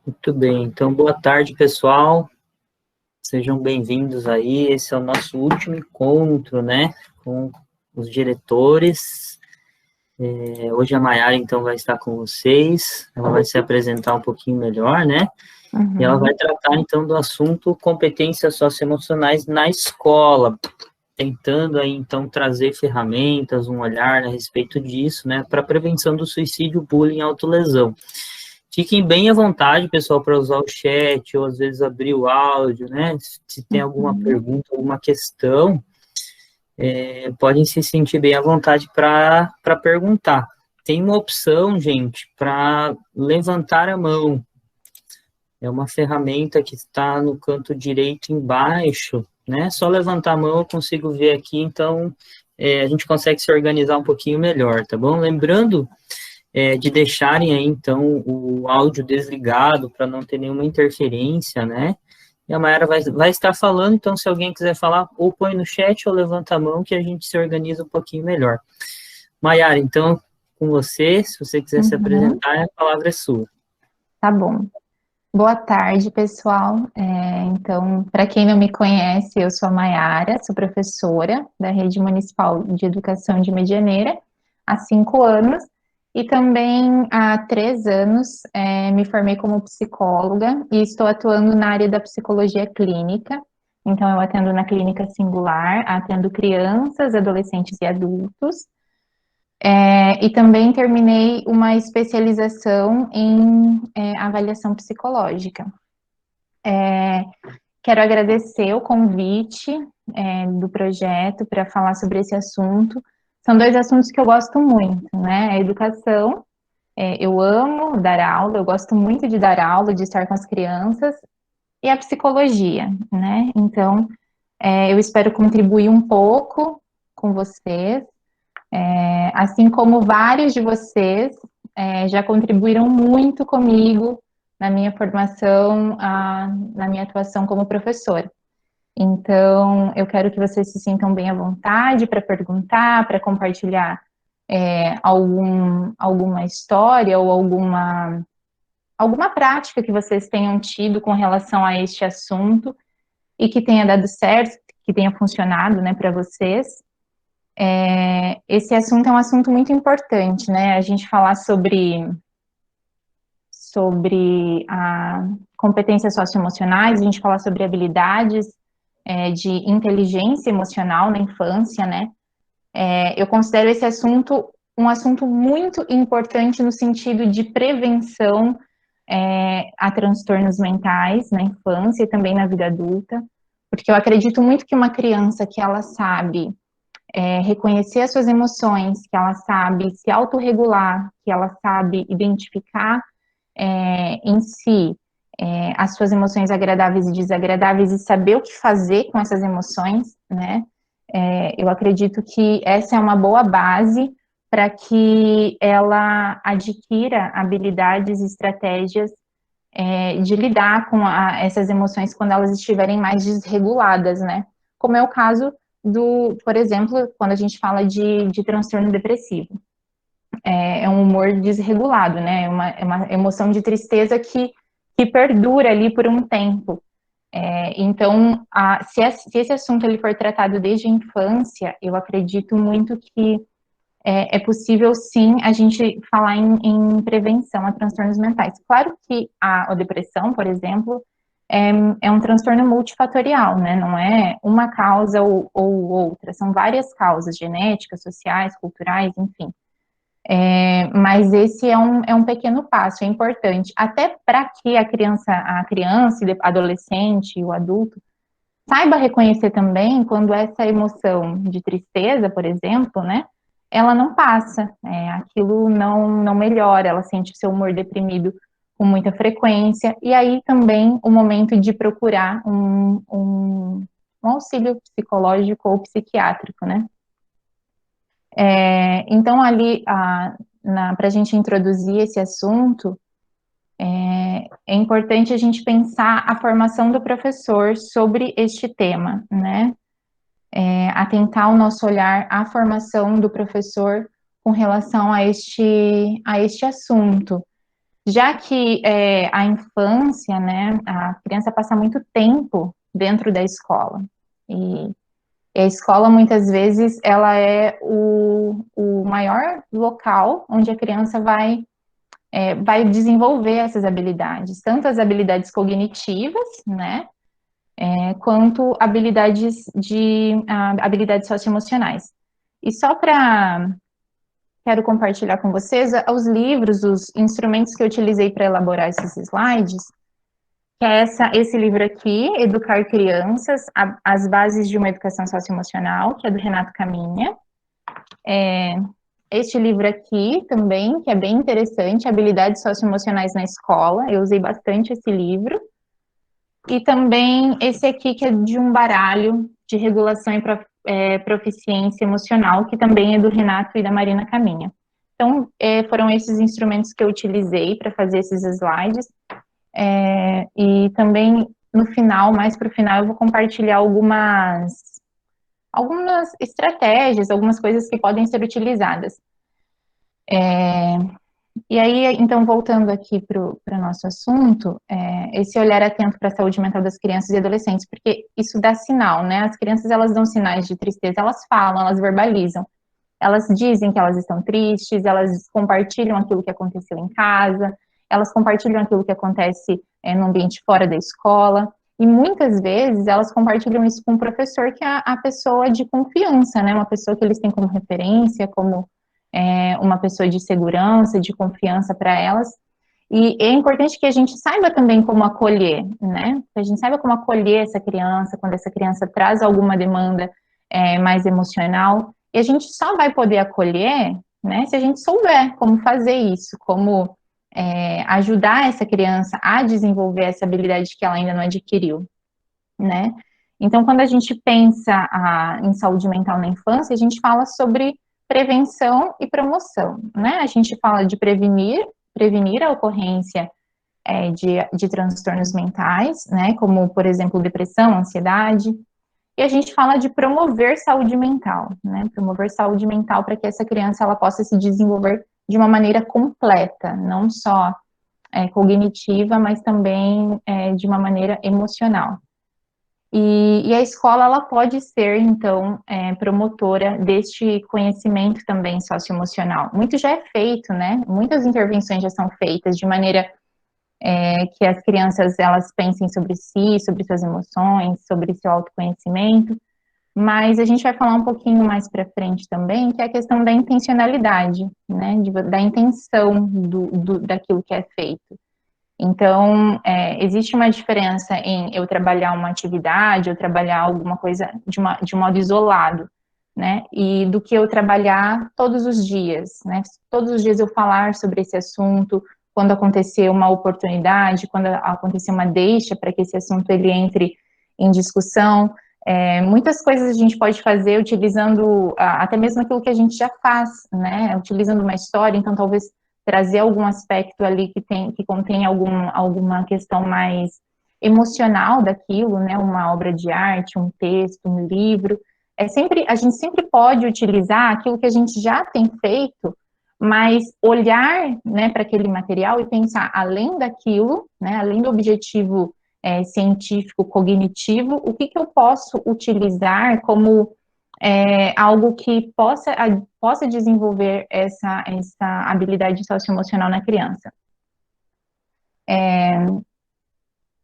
Muito bem, então boa tarde, pessoal. Sejam bem-vindos aí. Esse é o nosso último encontro, né, com os diretores. Hoje a Maiara, então, vai estar com vocês. Ela vai se apresentar um pouquinho melhor, né? E ela vai tratar, então, do assunto competências socioemocionais na escola, tentando aí, então, trazer ferramentas, um olhar a respeito disso, né, para a prevenção do suicídio, bullying e autolesão. Fiquem bem à vontade, pessoal, para usar o chat, ou às vezes abrir o áudio, né? Se tem alguma pergunta, alguma questão, podem se sentir bem à vontade para perguntar. Tem uma opção, gente, para levantar a mão. É uma ferramenta que está no canto direito embaixo, né? Só levantar a mão eu consigo ver aqui, então a gente consegue se organizar um pouquinho melhor, tá bom? Lembrando de deixarem aí, então, o áudio desligado para não ter nenhuma interferência, né? E a Mayara vai estar falando, então, se alguém quiser falar, ou põe no chat ou levanta a mão que a gente se organiza um pouquinho melhor. Mayara, então, com você, se você quiser se apresentar, a palavra é sua. Tá bom. Boa tarde, pessoal. Então, para quem não me conhece, eu sou a Maiara, sou professora da Rede Municipal de Educação de Medianeira há 5 anos e também há 3 anos me formei como psicóloga e estou atuando na área da psicologia clínica. Então, eu atendo na clínica singular, atendo crianças, adolescentes e adultos. E também terminei uma especialização em avaliação psicológica. Quero agradecer o convite do projeto para falar sobre esse assunto. São 2 assuntos que eu gosto muito, né? A educação, eu amo dar aula, eu gosto muito de dar aula, de estar com as crianças, e a psicologia, né? Então, eu espero contribuir um pouco com vocês, assim como vários de vocês já contribuíram muito comigo na minha formação, na minha atuação como professora. Então, eu quero que vocês se sintam bem à vontade para perguntar, para compartilhar alguma história ou alguma prática que vocês tenham tido com relação a este assunto e que tenha dado certo, que tenha funcionado, né, para vocês. Esse assunto é um assunto muito importante, né? A gente falar sobre a competências socioemocionais, a gente falar sobre habilidades de inteligência emocional na infância, né? Eu considero esse assunto um assunto muito importante no sentido de prevenção a transtornos mentais na infância e também na vida adulta, porque eu acredito muito que uma criança que ela sabe reconhecer as suas emoções, que ela sabe se autorregular, que ela sabe identificar em si as suas emoções agradáveis e desagradáveis e saber o que fazer com essas emoções, né? Eu acredito que essa é uma boa base para que ela adquira habilidades e estratégias de lidar com essas emoções quando elas estiverem mais desreguladas, né? Como é o caso por exemplo, quando a gente fala de transtorno depressivo. É um humor desregulado, né? É uma emoção de tristeza que perdura ali por um tempo. Então, se esse assunto ele for tratado desde a infância, eu acredito muito que é possível, sim, a gente falar em prevenção a transtornos mentais. Claro que a depressão, por exemplo, é um transtorno multifatorial, né? Não é uma causa ou outra, são várias causas genéticas, sociais, culturais, enfim. Mas esse é um pequeno passo, é importante, até para que a criança, adolescente, o adulto, saiba reconhecer também quando essa emoção de tristeza, por exemplo, né, ela não passa, aquilo não melhora, ela sente o seu humor deprimido com muita frequência, e aí também o momento de procurar um auxílio psicológico ou psiquiátrico, né. Então, ali, para a gente introduzir esse assunto, é importante a gente pensar a formação do professor sobre este tema, né? Atentar o nosso olhar à formação do professor com relação a este assunto, já que a infância, né, a criança passa muito tempo dentro da escola, e a escola, muitas vezes, ela é o maior local onde a criança vai desenvolver essas habilidades, tanto as habilidades cognitivas, né, quanto habilidades socioemocionais. E só quero compartilhar com vocês os livros, os instrumentos que eu utilizei para elaborar esses slides, que é esse livro aqui, Educar Crianças, as Bases de uma Educação Socioemocional, que é do Renato Caminha. Este livro aqui também, que é bem interessante, Habilidades Socioemocionais na Escola, eu usei bastante esse livro. E também esse aqui, que é de um baralho de regulação e proficiência emocional, que também é do Renato e da Marina Caminha. Então, foram esses instrumentos que eu utilizei para fazer esses slides. E também, no final, mais para o final, eu vou compartilhar algumas estratégias, algumas coisas que podem ser utilizadas. E aí, então, voltando aqui para o nosso assunto, esse olhar atento para a saúde mental das crianças e adolescentes, porque isso dá sinal, né? As crianças, elas dão sinais de tristeza, elas falam, elas verbalizam, elas dizem que elas estão tristes, elas compartilham aquilo que aconteceu em casa, elas compartilham aquilo que acontece no ambiente fora da escola, e muitas vezes elas compartilham isso com o professor, que é a pessoa de confiança, né? Uma pessoa que eles têm como referência, como uma pessoa de segurança, de confiança para elas. E é importante que a gente saiba também como acolher, né? Que a gente saiba como acolher essa criança, quando essa criança traz alguma demanda mais emocional. E a gente só vai poder acolher, né, se a gente souber como fazer isso, como ajudar essa criança a desenvolver essa habilidade que ela ainda não adquiriu, né? Então, quando a gente pensa em saúde mental na infância, a gente fala sobre prevenção e promoção, né? A gente fala de prevenir a ocorrência de transtornos mentais, né? Como, por exemplo, depressão, ansiedade. E a gente fala de promover saúde mental, né? Promover saúde mental para que essa criança ela possa se desenvolver de uma maneira completa, não só cognitiva, mas também de uma maneira emocional. E a escola, ela pode ser, então, promotora deste conhecimento também socioemocional. Muito já é feito, né? Muitas intervenções já são feitas de maneira que as crianças, elas pensem sobre si, sobre suas emoções, sobre seu autoconhecimento, mas a gente vai falar um pouquinho mais para frente também, que é a questão da intencionalidade, né? Da intenção daquilo que é feito. Então, existe uma diferença em eu trabalhar uma atividade, eu trabalhar alguma coisa de modo isolado, né? E do que eu trabalhar todos os dias, né? Todos os dias eu falar sobre esse assunto, quando acontecer uma oportunidade, quando acontecer uma deixa para que esse assunto ele entre em discussão. Muitas coisas a gente pode fazer utilizando até mesmo aquilo que a gente já faz, né? Utilizando uma história, então talvez trazer algum aspecto ali que contém alguma questão mais emocional daquilo, né, uma obra de arte, um texto, um livro, a gente sempre pode utilizar aquilo que a gente já tem feito, mas olhar, né, para aquele material e pensar além daquilo, né, além do objetivo científico, cognitivo, o que eu posso utilizar como algo que possa desenvolver essa habilidade socioemocional na criança.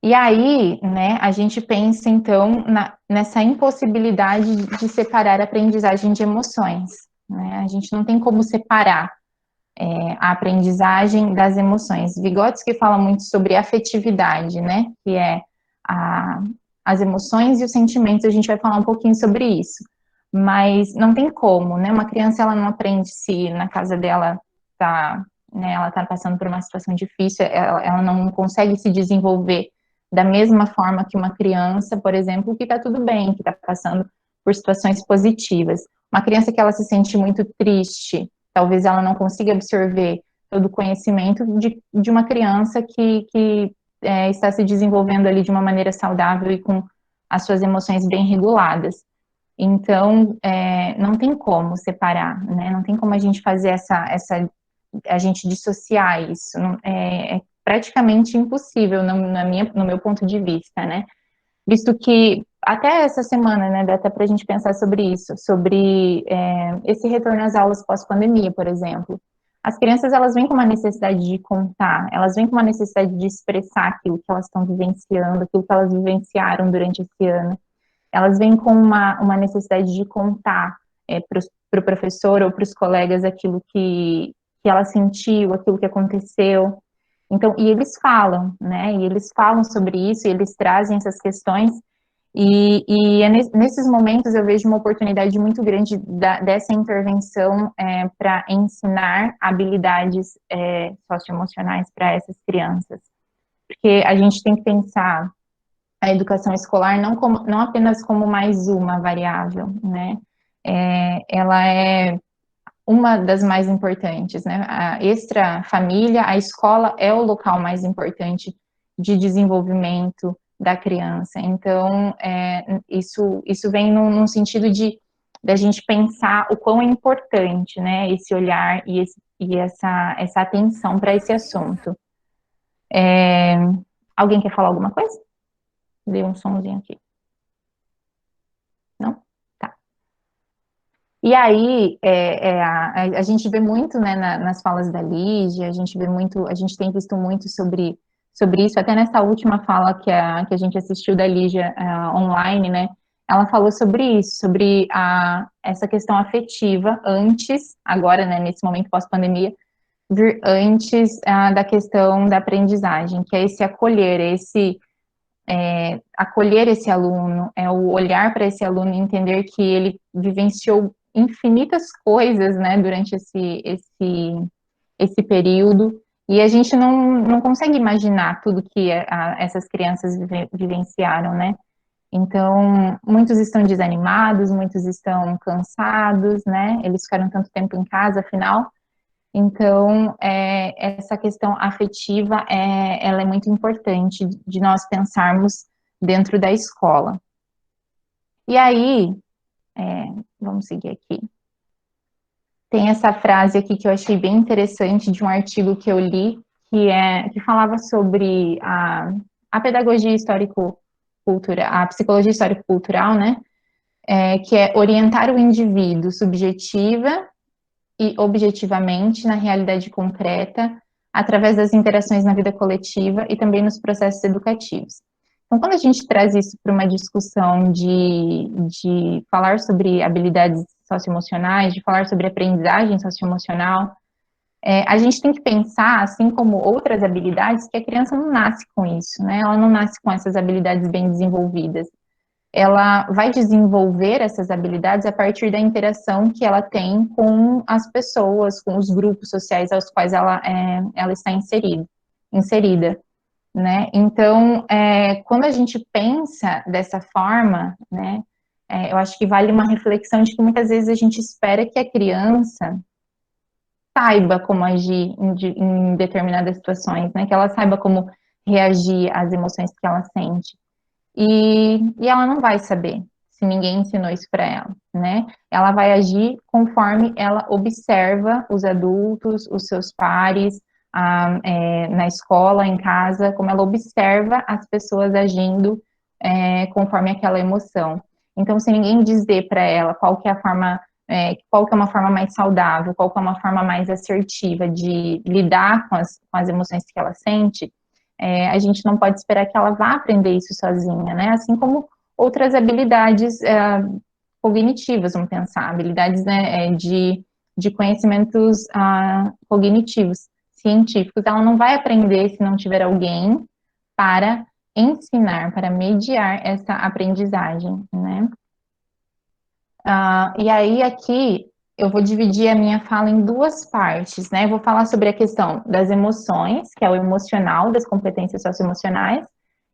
E aí, né, a gente pensa, então, nessa impossibilidade de separar a aprendizagem de emoções, né? A gente não tem como separar a aprendizagem das emoções. Vygotsky fala muito sobre afetividade, né, que é as emoções e os sentimentos, a gente vai falar um pouquinho sobre isso. Mas não tem como, né? Uma criança, ela não aprende se na casa dela ela tá passando por uma situação difícil, ela não consegue se desenvolver da mesma forma que uma criança, por exemplo, que está tudo bem, que está passando por situações positivas. Uma criança que ela se sente muito triste, talvez ela não consiga absorver todo o conhecimento de uma criança que está se desenvolvendo ali de uma maneira saudável e com as suas emoções bem reguladas. Então, não tem como separar, né? Não tem como a gente fazer essa a gente dissociar isso, é praticamente impossível no meu ponto de vista, né? Visto que até essa semana, né, dá até para a gente pensar sobre isso, sobre esse retorno às aulas pós-pandemia, por exemplo. As crianças, elas vêm com uma necessidade de contar, elas vêm com uma necessidade de expressar aquilo que elas estão vivenciando, aquilo que elas vivenciaram durante esse ano. Elas vêm com uma necessidade de contar para o professor ou para os colegas aquilo que ela sentiu, aquilo que aconteceu. Então, e eles falam, né? E eles falam sobre isso, e eles trazem essas questões, e nesses momentos eu vejo uma oportunidade muito grande dessa intervenção para ensinar habilidades socioemocionais para essas crianças. Porque a gente tem que pensar a educação escolar não apenas como mais uma variável, né? Ela é uma das mais importantes, né? A extra-família, a escola é o local mais importante de desenvolvimento da criança. Então, isso vem num sentido de da gente pensar o quão é importante, né? Esse olhar e essa atenção para esse assunto. Alguém quer falar alguma coisa? Dei um somzinho aqui. Não? Tá. E aí, a gente vê muito, né, nas falas da Lígia, a gente tem visto muito sobre isso, até nessa última fala que a gente assistiu da Lígia online, né, ela falou sobre isso, sobre essa questão afetiva antes, agora, né, nesse momento pós-pandemia, vir antes da questão da aprendizagem, que é esse acolher, acolher esse aluno, é o olhar para esse aluno e entender que ele vivenciou infinitas coisas, né, durante esse período, e a gente não consegue imaginar tudo que essas crianças vivenciaram, né? Então, muitos estão desanimados, muitos estão cansados, né? Eles ficaram tanto tempo em casa, afinal. Então, essa questão afetiva, ela é muito importante de nós pensarmos dentro da escola. E aí, vamos seguir aqui. Tem essa frase aqui que eu achei bem interessante de um artigo que eu li, que falava sobre a pedagogia histórico-cultural, a psicologia histórico-cultural, né? Que é orientar o indivíduo subjetiva e objetivamente na realidade concreta, através das interações na vida coletiva e também nos processos educativos. Então, quando a gente traz isso para uma discussão de falar sobre habilidades socioemocionais, de falar sobre aprendizagem socioemocional, a gente tem que pensar, assim como outras habilidades, que a criança não nasce com isso, né? Ela não nasce com essas habilidades bem desenvolvidas. Ela vai desenvolver essas habilidades a partir da interação que ela tem com as pessoas, com os grupos sociais aos quais ela está inserida, né? Então, quando a gente pensa dessa forma, né, eu acho que vale uma reflexão de que muitas vezes a gente espera que a criança saiba como agir em determinadas situações, né, que ela saiba como reagir às emoções que ela sente. E ela não vai saber se ninguém ensinou isso para ela, né? Ela vai agir conforme ela observa os adultos, os seus pares, na escola, em casa, como ela observa as pessoas agindo conforme aquela emoção. Então, se ninguém dizer para ela qual que é a forma, qual que é uma forma mais saudável, qual que é uma forma mais assertiva de lidar com as emoções que ela sente, a gente não pode esperar que ela vá aprender isso sozinha, né? Assim como outras habilidades cognitivas, vamos pensar, habilidades, né, de conhecimentos cognitivos, científicos. Ela não vai aprender se não tiver alguém para ensinar, para mediar essa aprendizagem, né? E aí, aqui, eu vou dividir a minha fala em duas partes, né? Eu vou falar sobre a questão das emoções, que é o emocional, das competências socioemocionais,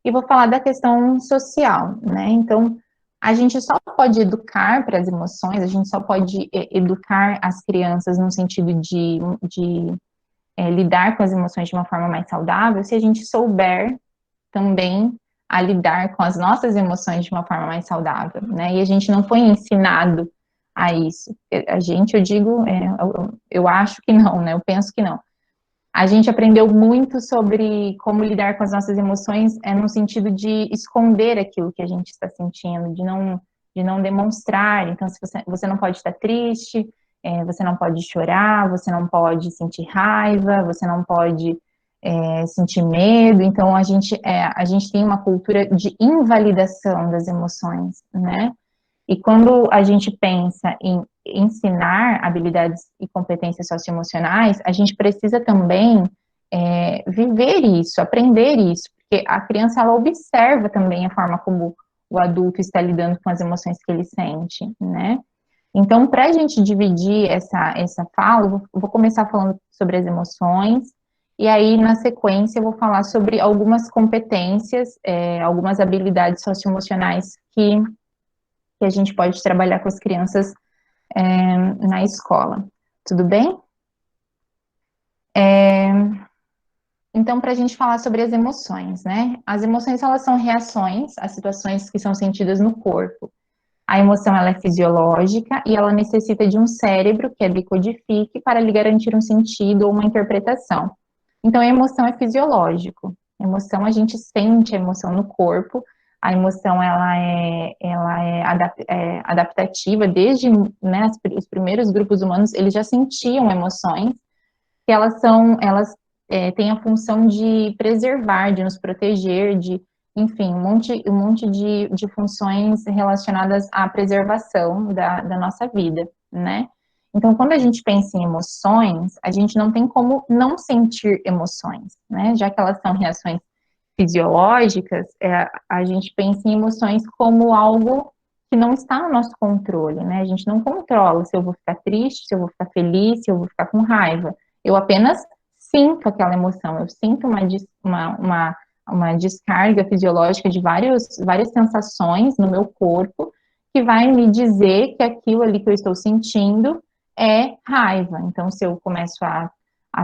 e vou falar da questão social, né? Então, a gente só pode educar para as emoções, a gente só pode educar as crianças no sentido de lidar com as emoções de uma forma mais saudável, se a gente souber também a lidar com as nossas emoções de uma forma mais saudável, né? E a gente não foi ensinado a isso. A gente, eu digo, eu acho que não, né? Eu penso que não. A gente aprendeu muito sobre como lidar com as nossas emoções, no sentido de esconder aquilo que a gente está sentindo, de não demonstrar. Então, se você não pode estar triste, você não pode chorar, você não pode sentir raiva, você não pode sentir medo. Então, a gente tem uma cultura de invalidação das emoções, né? E quando a gente pensa em ensinar habilidades e competências socioemocionais, a gente precisa também viver isso, aprender isso, porque a criança, ela observa também a forma como o adulto está lidando com as emoções que ele sente, né? Então, para a gente dividir essa fala, eu vou começar falando sobre as emoções, e aí, na sequência, eu vou falar sobre algumas competências, algumas habilidades socioemocionais que a gente pode trabalhar com as crianças na escola. Tudo bem? Então, para a gente falar sobre as emoções, né? As emoções, elas são reações a situações que são sentidas no corpo. A emoção, ela é fisiológica e ela necessita de um cérebro que a decodifique para lhe garantir um sentido ou uma interpretação. Então, a emoção é fisiológico. A emoção, a gente sente a emoção no corpo. A emoção, ela é adaptativa. Desde, né, os primeiros grupos humanos, eles já sentiam emoções, que elas têm a função de preservar, de nos proteger, enfim, um monte de funções relacionadas à preservação da nossa vida, né? Então, quando a gente pensa em emoções, a gente não tem como não sentir emoções, né? Já que elas são reações fisiológicas, a gente pensa em emoções como algo que não está no nosso controle, né? A gente não controla se eu vou ficar triste, se eu vou ficar feliz, se eu vou ficar com raiva. Eu apenas sinto aquela emoção, eu sinto uma descarga fisiológica de várias sensações no meu corpo que vai me dizer que aquilo ali que eu estou sentindo é raiva. Então, se eu começo a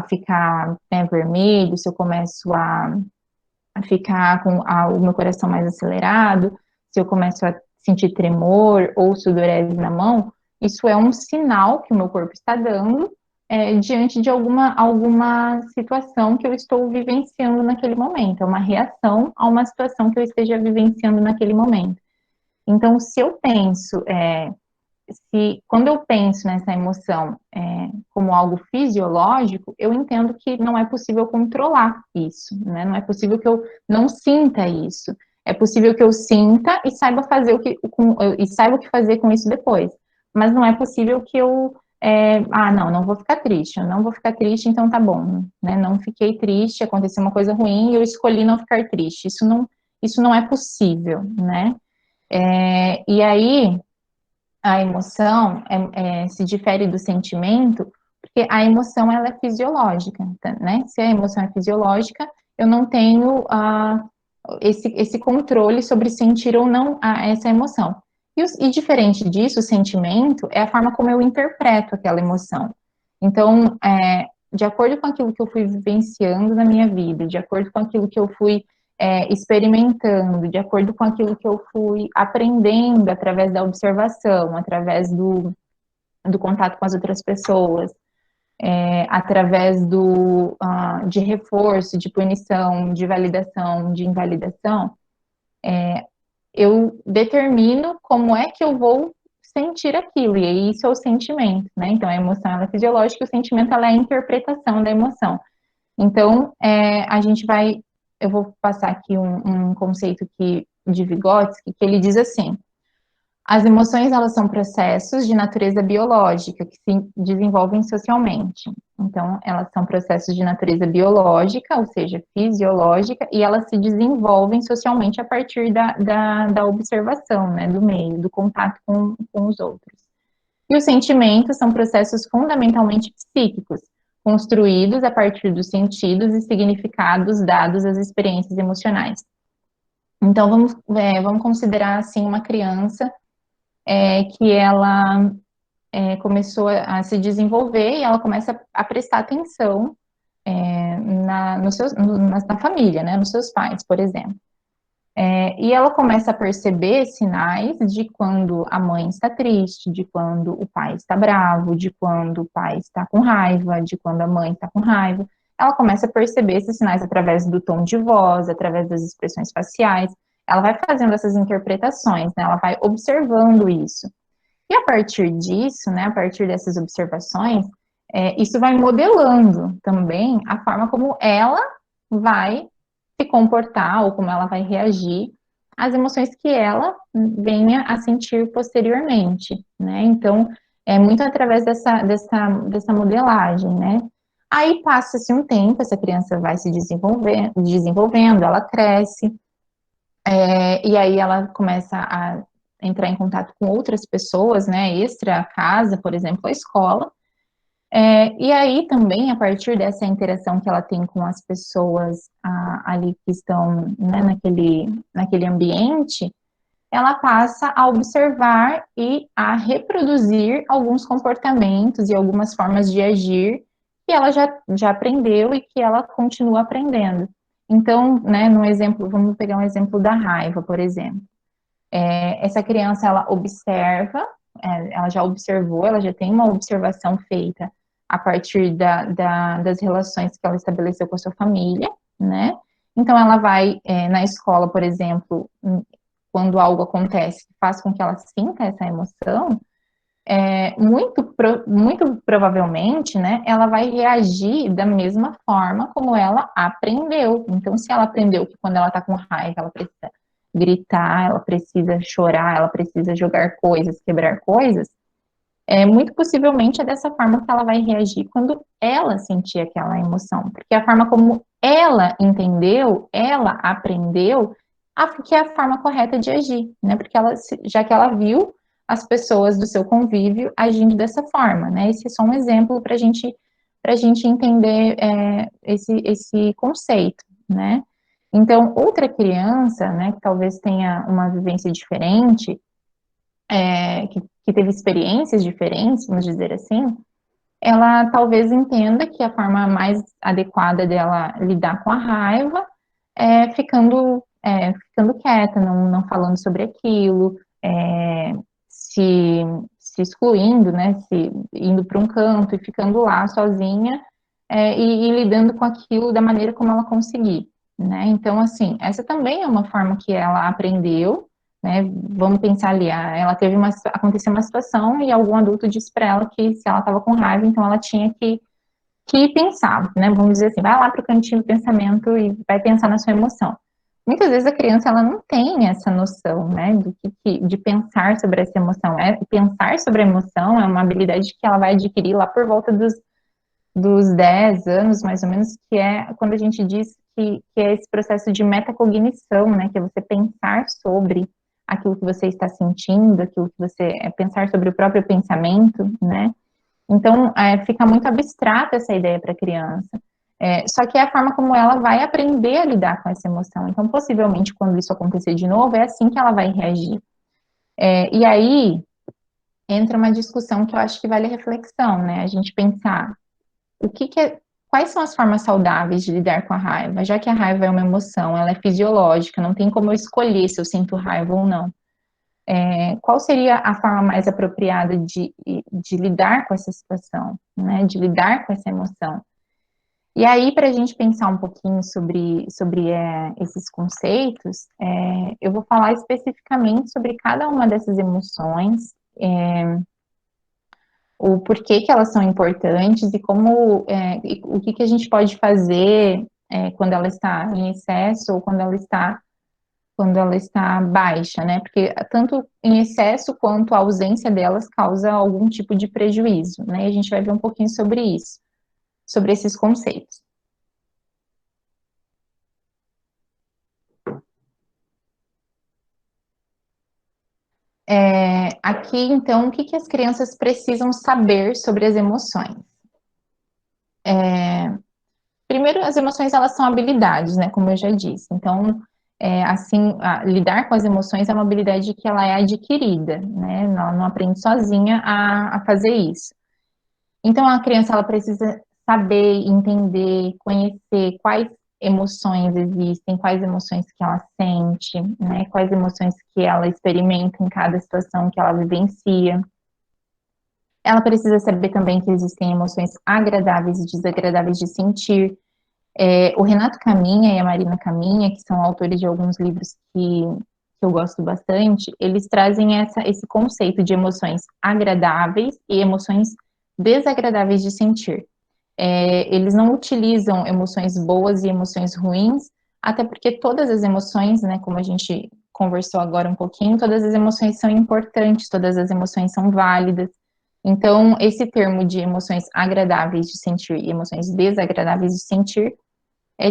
ficar, né, vermelho, se eu começo a ficar com o meu coração mais acelerado, se eu começo a sentir tremor ou sudorese na mão, isso é um sinal que o meu corpo está dando diante de alguma situação que eu estou vivenciando naquele momento. É uma reação a uma situação que eu esteja vivenciando naquele momento. Então, quando eu penso nessa emoção como algo fisiológico, eu entendo que não é possível controlar isso, né? Não é possível que eu não sinta isso. É possível que eu sinta e saiba saiba o que fazer com isso depois. Mas não é possível que eu não vou ficar triste, eu não vou ficar triste, então tá bom, né? Não fiquei triste, aconteceu uma coisa ruim e eu escolhi não ficar triste. Isso não é possível, né? E aí a emoção se difere do sentimento, porque a emoção, ela é fisiológica, né? Se a emoção é fisiológica, eu não tenho esse controle sobre sentir ou não essa emoção. E diferente disso, o sentimento é a forma como eu interpreto aquela emoção. Então, de acordo com aquilo que eu fui vivenciando na minha vida, de acordo com aquilo que eu fui experimentando, de acordo com aquilo que eu fui aprendendo através da observação, através do contato com as outras pessoas, através de reforço, de punição, de validação, de invalidação, eu determino como é que eu vou sentir aquilo, e aí isso é o sentimento, né? Então, a emoção, ela é fisiológica, e o sentimento, ela é a interpretação da emoção. Então, eu vou passar aqui um conceito de Vygotsky, que ele diz assim: as emoções, elas são processos de natureza biológica que se desenvolvem socialmente. Então, elas são processos de natureza biológica, ou seja, fisiológica, e elas se desenvolvem socialmente a partir da observação, né, do meio, do contato com os outros. E os sentimentos são processos fundamentalmente psíquicos, construídos a partir dos sentidos e significados dados às experiências emocionais. Então, vamos considerar, assim, uma criança que ela começou a se desenvolver e ela começa a prestar atenção na família, né, nos seus pais, por exemplo. E ela começa a perceber sinais de quando a mãe está triste, de quando o pai está bravo, de quando o pai está com raiva, de quando a mãe está com raiva. Ela começa a perceber esses sinais através do tom de voz, através das expressões faciais. Ela vai fazendo essas interpretações, né? Ela vai observando isso. E a partir disso, né, a partir dessas observações, isso vai modelando também a forma como ela vai se comportar ou como ela vai reagir às emoções que ela venha a sentir posteriormente, né? Então, é muito através dessa modelagem, né? Aí passa-se um tempo, essa criança vai se desenvolvendo, ela cresce, e aí ela começa a entrar em contato com outras pessoas, né, extra a casa, por exemplo, a escola, e aí também, a partir dessa interação que ela tem com as pessoas ali que estão, né, naquele ambiente, ela passa a observar e a reproduzir alguns comportamentos e algumas formas de agir que ela já aprendeu e que ela continua aprendendo. Então, né, no exemplo, vamos pegar um exemplo da raiva, por exemplo. Essa criança, ela observa, ela já observou, ela já tem uma observação feita a partir das relações que ela estabeleceu com a sua família, né? Então, ela vai na escola, por exemplo, quando algo acontece que faz com que ela sinta essa emoção, muito provavelmente, né, ela vai reagir da mesma forma como ela aprendeu. Então, se ela aprendeu que quando ela tá com raiva, ela precisa gritar, ela precisa chorar, ela precisa jogar coisas, quebrar coisas, muito possivelmente é dessa forma que ela vai reagir quando ela sentir aquela emoção, porque a forma como ela entendeu, ela aprendeu, que é a forma correta de agir, né? Porque já que ela viu as pessoas do seu convívio agindo dessa forma, né? Esse é só um exemplo para a gente entender esse conceito, né? Então, outra criança, né, que talvez tenha uma vivência diferente, que teve experiências diferentes, vamos dizer assim, ela talvez entenda que a forma mais adequada dela lidar com a raiva ficando quieta, não falando sobre aquilo, se, se excluindo, né, indo para um canto e ficando lá sozinha, e lidando com aquilo da maneira como ela conseguir, né? Então, assim, essa também é uma forma que ela aprendeu, né? Vamos pensar ali, ela aconteceu uma situação e algum adulto disse para ela que se ela estava com raiva, então ela tinha que pensar, né? Vamos dizer assim, vai lá para o cantinho do pensamento e vai pensar na sua emoção. Muitas vezes a criança ela não tem essa noção, né, de pensar sobre essa emoção. Pensar sobre a emoção é uma habilidade que ela vai adquirir lá por volta dos 10 anos, mais ou menos, que é quando a gente diz que é esse processo de metacognição, né, que é você pensar sobre aquilo que você está sentindo, aquilo que você pensar sobre o próprio pensamento, né. Então, fica muito abstrata essa ideia para a criança. Só que é a forma como ela vai aprender a lidar com essa emoção. Então, possivelmente, quando isso acontecer de novo, é assim que ela vai reagir. E aí, entra uma discussão que eu acho que vale reflexão, né? A gente pensar quais são as formas saudáveis de lidar com a raiva, já que a raiva é uma emoção, ela é fisiológica, não tem como eu escolher se eu sinto raiva ou não. Qual seria a forma mais apropriada de lidar com essa situação, né? De lidar com essa emoção? E aí, para a gente pensar um pouquinho sobre esses conceitos, eu vou falar especificamente sobre cada uma dessas emoções, o porquê que elas são importantes e o que a gente pode fazer quando ela está em excesso ou quando ela está baixa, né? Porque tanto em excesso quanto a ausência delas causa algum tipo de prejuízo, né? E a gente vai ver um pouquinho sobre isso, sobre esses conceitos. Aqui, então, o que as crianças precisam saber sobre as emoções? Primeiro, as emoções, elas são habilidades, né, como eu já disse. Então, assim, lidar com as emoções é uma habilidade que ela é adquirida, né, ela não aprende sozinha a fazer isso. Então, a criança, ela precisa saber, entender, conhecer emoções existem, quais emoções que ela sente, né? Quais emoções que ela experimenta em cada situação que ela vivencia. Ela precisa saber também que existem emoções agradáveis e desagradáveis de sentir. O Renato Caminha e a Marina Caminha, que são autores de alguns livros que eu gosto bastante, eles trazem esse conceito de emoções agradáveis e emoções desagradáveis de sentir. Eles não utilizam emoções boas e emoções ruins, até porque todas as emoções, né, como a gente conversou agora um pouquinho, todas as emoções são importantes, todas as emoções são válidas. Então, esse termo de emoções agradáveis de sentir e emoções desagradáveis de sentir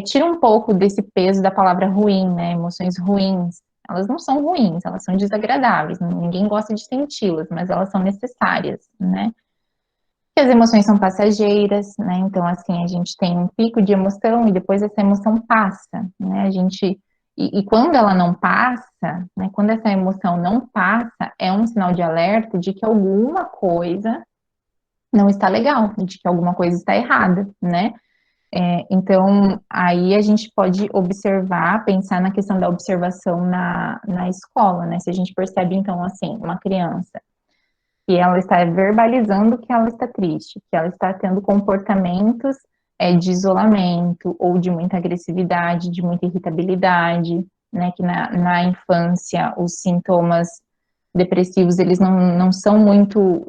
tira um pouco desse peso da palavra ruim, né? Emoções ruins. Elas não são ruins, elas são desagradáveis. Ninguém gosta de senti-las, mas elas são necessárias, né? E as emoções são passageiras, né? Então, assim, a gente tem um pico de emoção e depois essa emoção passa, né? E quando ela não passa, né? Quando essa emoção não passa, é um sinal de alerta de que alguma coisa não está legal, de que alguma coisa está errada, né? Então, aí a gente pode observar, pensar na questão da observação na escola, né? Se a gente percebe, então, assim, uma criança que ela está verbalizando que ela está triste, que ela está tendo comportamentos de isolamento ou de muita agressividade, de muita irritabilidade, né? Que na infância os sintomas depressivos, eles não são muito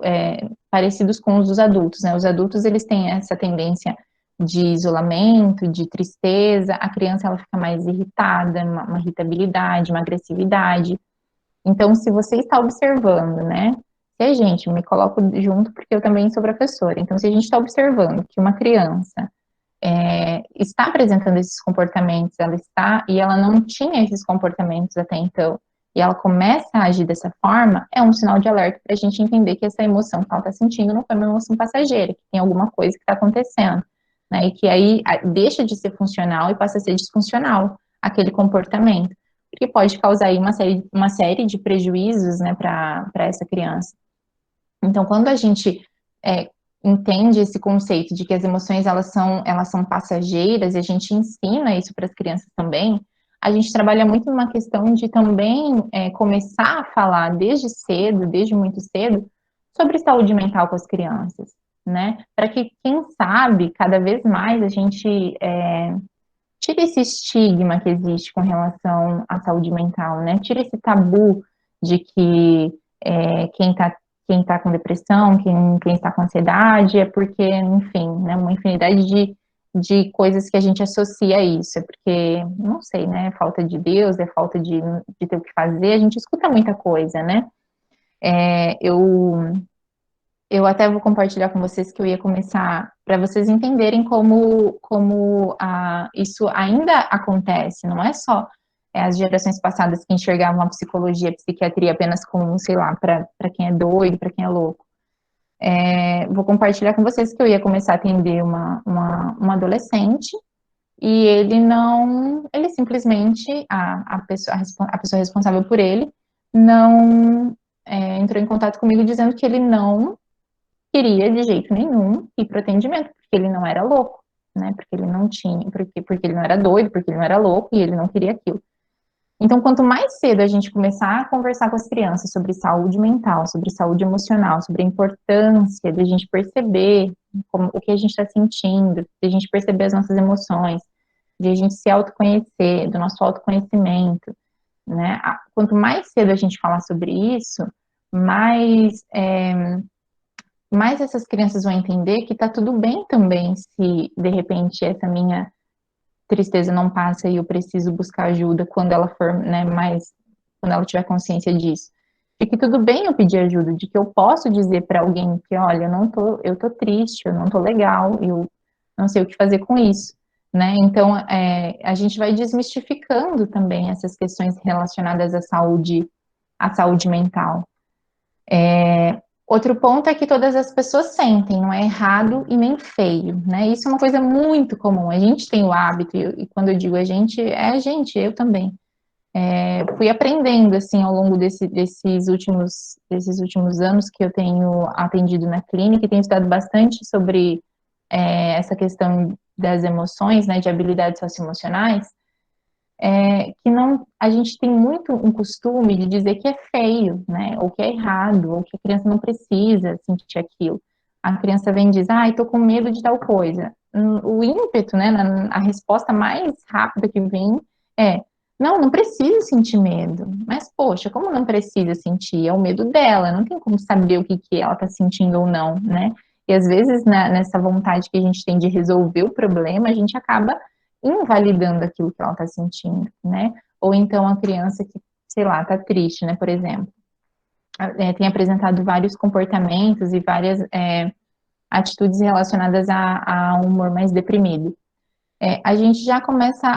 parecidos com os dos adultos, né? Os adultos, eles têm essa tendência de isolamento, de tristeza, a criança, ela fica mais irritada, uma irritabilidade, uma agressividade. Então, se você está observando, né? Se a gente, me coloco junto porque eu também sou professora, então se a gente está observando que uma criança está apresentando esses comportamentos, e ela não tinha esses comportamentos até então, e ela começa a agir dessa forma, é um sinal de alerta para a gente entender que essa emoção que ela está sentindo não foi uma emoção passageira, que tem alguma coisa que está acontecendo, né? E que aí deixa de ser funcional e passa a ser disfuncional aquele comportamento, porque pode causar aí uma série de prejuízos, né, para essa criança. Então, quando a gente entende esse conceito de que as emoções elas são passageiras e a gente ensina isso para as crianças também, a gente trabalha muito numa questão de também começar a falar desde cedo, desde muito cedo, sobre saúde mental com as crianças, né? Para que, quem sabe, cada vez mais a gente tire esse estigma que existe com relação à saúde mental, né? Tire esse tabu de que quem tá com depressão, quem está com ansiedade, é porque, enfim, né, uma infinidade de coisas que a gente associa a isso, é porque, não sei, né, falta de Deus, é falta de ter o que fazer, a gente escuta muita coisa, né? Eu até vou compartilhar com vocês que eu ia começar, para vocês entenderem como isso ainda acontece, não é só as gerações passadas que enxergavam a psicologia, a psiquiatria apenas como, sei lá, para quem é doido, para quem é louco. Vou compartilhar com vocês que eu ia começar a atender uma adolescente, e ele simplesmente, a pessoa responsável por ele, não entrou em contato comigo dizendo que ele não queria de jeito nenhum ir para o atendimento, porque ele não era louco, né? Porque ele não tinha, porque ele não era doido, porque ele não era louco e ele não queria aquilo. Então, quanto mais cedo a gente começar a conversar com as crianças sobre saúde mental, sobre saúde emocional, sobre a importância de a gente perceber o que a gente está sentindo, de a gente perceber as nossas emoções, de a gente se autoconhecer, do nosso autoconhecimento, né? Quanto mais cedo a gente falar sobre isso, mais essas crianças vão entender que tá tudo bem também se, de repente, essa minha tristeza não passa e eu preciso buscar ajuda quando ela for, né, quando ela tiver consciência disso. De que tudo bem eu pedir ajuda, de que eu posso dizer para alguém que, olha, eu tô triste, eu não tô legal, eu não sei o que fazer com isso, né? Então, a gente vai desmistificando também essas questões relacionadas à saúde mental. Outro ponto é que todas as pessoas sentem, não é errado e nem feio, né? Isso é uma coisa muito comum. A gente tem o hábito, e quando eu digo a gente, é a gente, eu também. Fui aprendendo, assim, ao longo desses últimos anos que eu tenho atendido na clínica e tenho estudado bastante sobre essa questão das emoções, né, de habilidades socioemocionais, que não, a gente tem muito um costume de dizer que é feio, né, ou que é errado, ou que a criança não precisa sentir aquilo. A criança vem e diz, ai, tô com medo de tal coisa. O ímpeto, né, a resposta mais rápida que vem é, não precisa sentir medo. Mas, poxa, como não precisa sentir? É o medo dela, não tem como saber o que ela tá sentindo ou não, né? E às vezes, nessa vontade que a gente tem de resolver o problema, a gente acaba invalidando aquilo que ela está sentindo, né? Ou então a criança que, sei lá, está triste, né, por exemplo, tem apresentado vários comportamentos e várias atitudes relacionadas a um humor mais deprimido. A gente já começa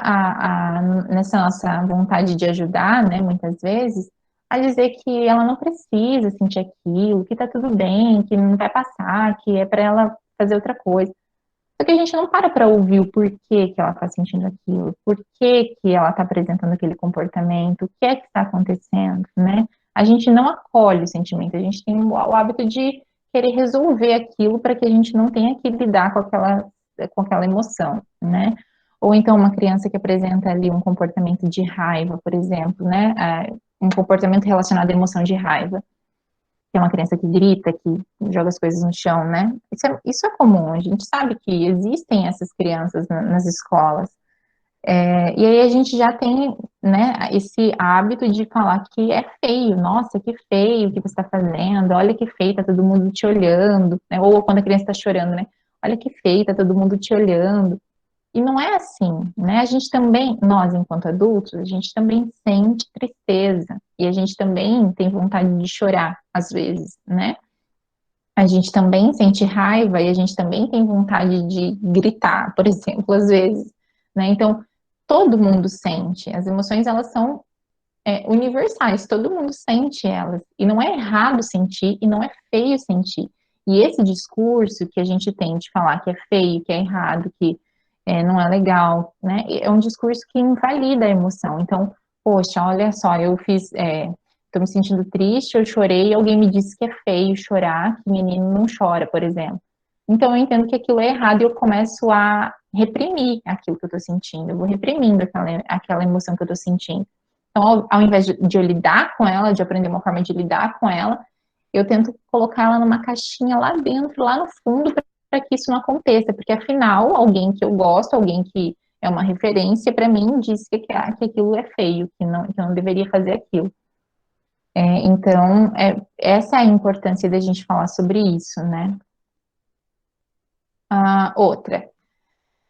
nessa nossa vontade de ajudar, né, muitas vezes, a dizer que ela não precisa sentir aquilo, que tá tudo bem, que não vai passar, que é para ela fazer outra coisa. Só que a gente não para ouvir o porquê que ela está sentindo aquilo, por que ela está apresentando aquele comportamento, o que é que está acontecendo, né? A gente não acolhe o sentimento, a gente tem o hábito de querer resolver aquilo para que a gente não tenha que lidar com aquela emoção, né? Ou então uma criança que apresenta ali um comportamento de raiva, por exemplo, né? Um comportamento relacionado à emoção de raiva, que é uma criança que grita, que joga as coisas no chão, né? Isso é comum, a gente sabe que existem essas crianças nas escolas. E aí a gente já tem, né, esse hábito de falar que é feio, nossa, que feio o que você está fazendo, olha que feio, tá todo mundo te olhando, né? Ou quando a criança está chorando, né? Olha que feio, tá todo mundo te olhando. E não é assim, né? A gente também, nós enquanto adultos, a gente também sente tristeza e a gente também tem vontade de chorar às vezes, né? A gente também sente raiva e a gente também tem vontade de gritar, por exemplo, às vezes, né? Então, todo mundo sente. As emoções, elas são universais, todo mundo sente elas. E não é errado sentir e não é feio sentir. E esse discurso que a gente tem de falar que é feio, que é errado, que não é legal, né? É um discurso que invalida a emoção. Então, poxa, olha só, eu fiz, tô me sentindo triste, eu chorei, e alguém me disse que é feio chorar, que menino não chora, por exemplo. Então, eu entendo que aquilo é errado e eu começo a reprimir aquilo que eu tô sentindo, eu vou reprimindo aquela emoção que eu tô sentindo. Então, ao invés de eu lidar com ela, de aprender uma forma de lidar com ela, eu tento colocar ela numa caixinha lá dentro, lá no fundo, para que isso não aconteça, porque afinal, alguém que eu gosto, alguém que é uma referência para mim, disse que aquilo é feio, que eu não deveria fazer aquilo. Então, essa é a importância da gente falar sobre isso, né? Outra,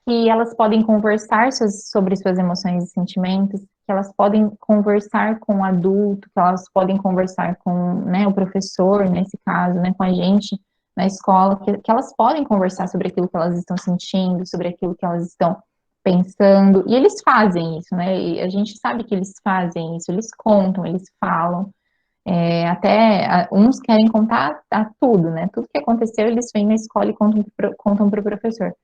que elas podem conversar sobre suas emoções e sentimentos, que elas podem conversar com o adulto, que elas podem conversar com, né, o professor, nesse caso, né, com a gente na escola, que elas podem conversar sobre aquilo que elas estão sentindo, sobre aquilo que elas estão pensando, e eles fazem isso, né, e a gente sabe que eles fazem isso, eles contam, eles falam, até uns querem contar tudo, né, tudo que aconteceu, eles vêm na escola e contam para o professor.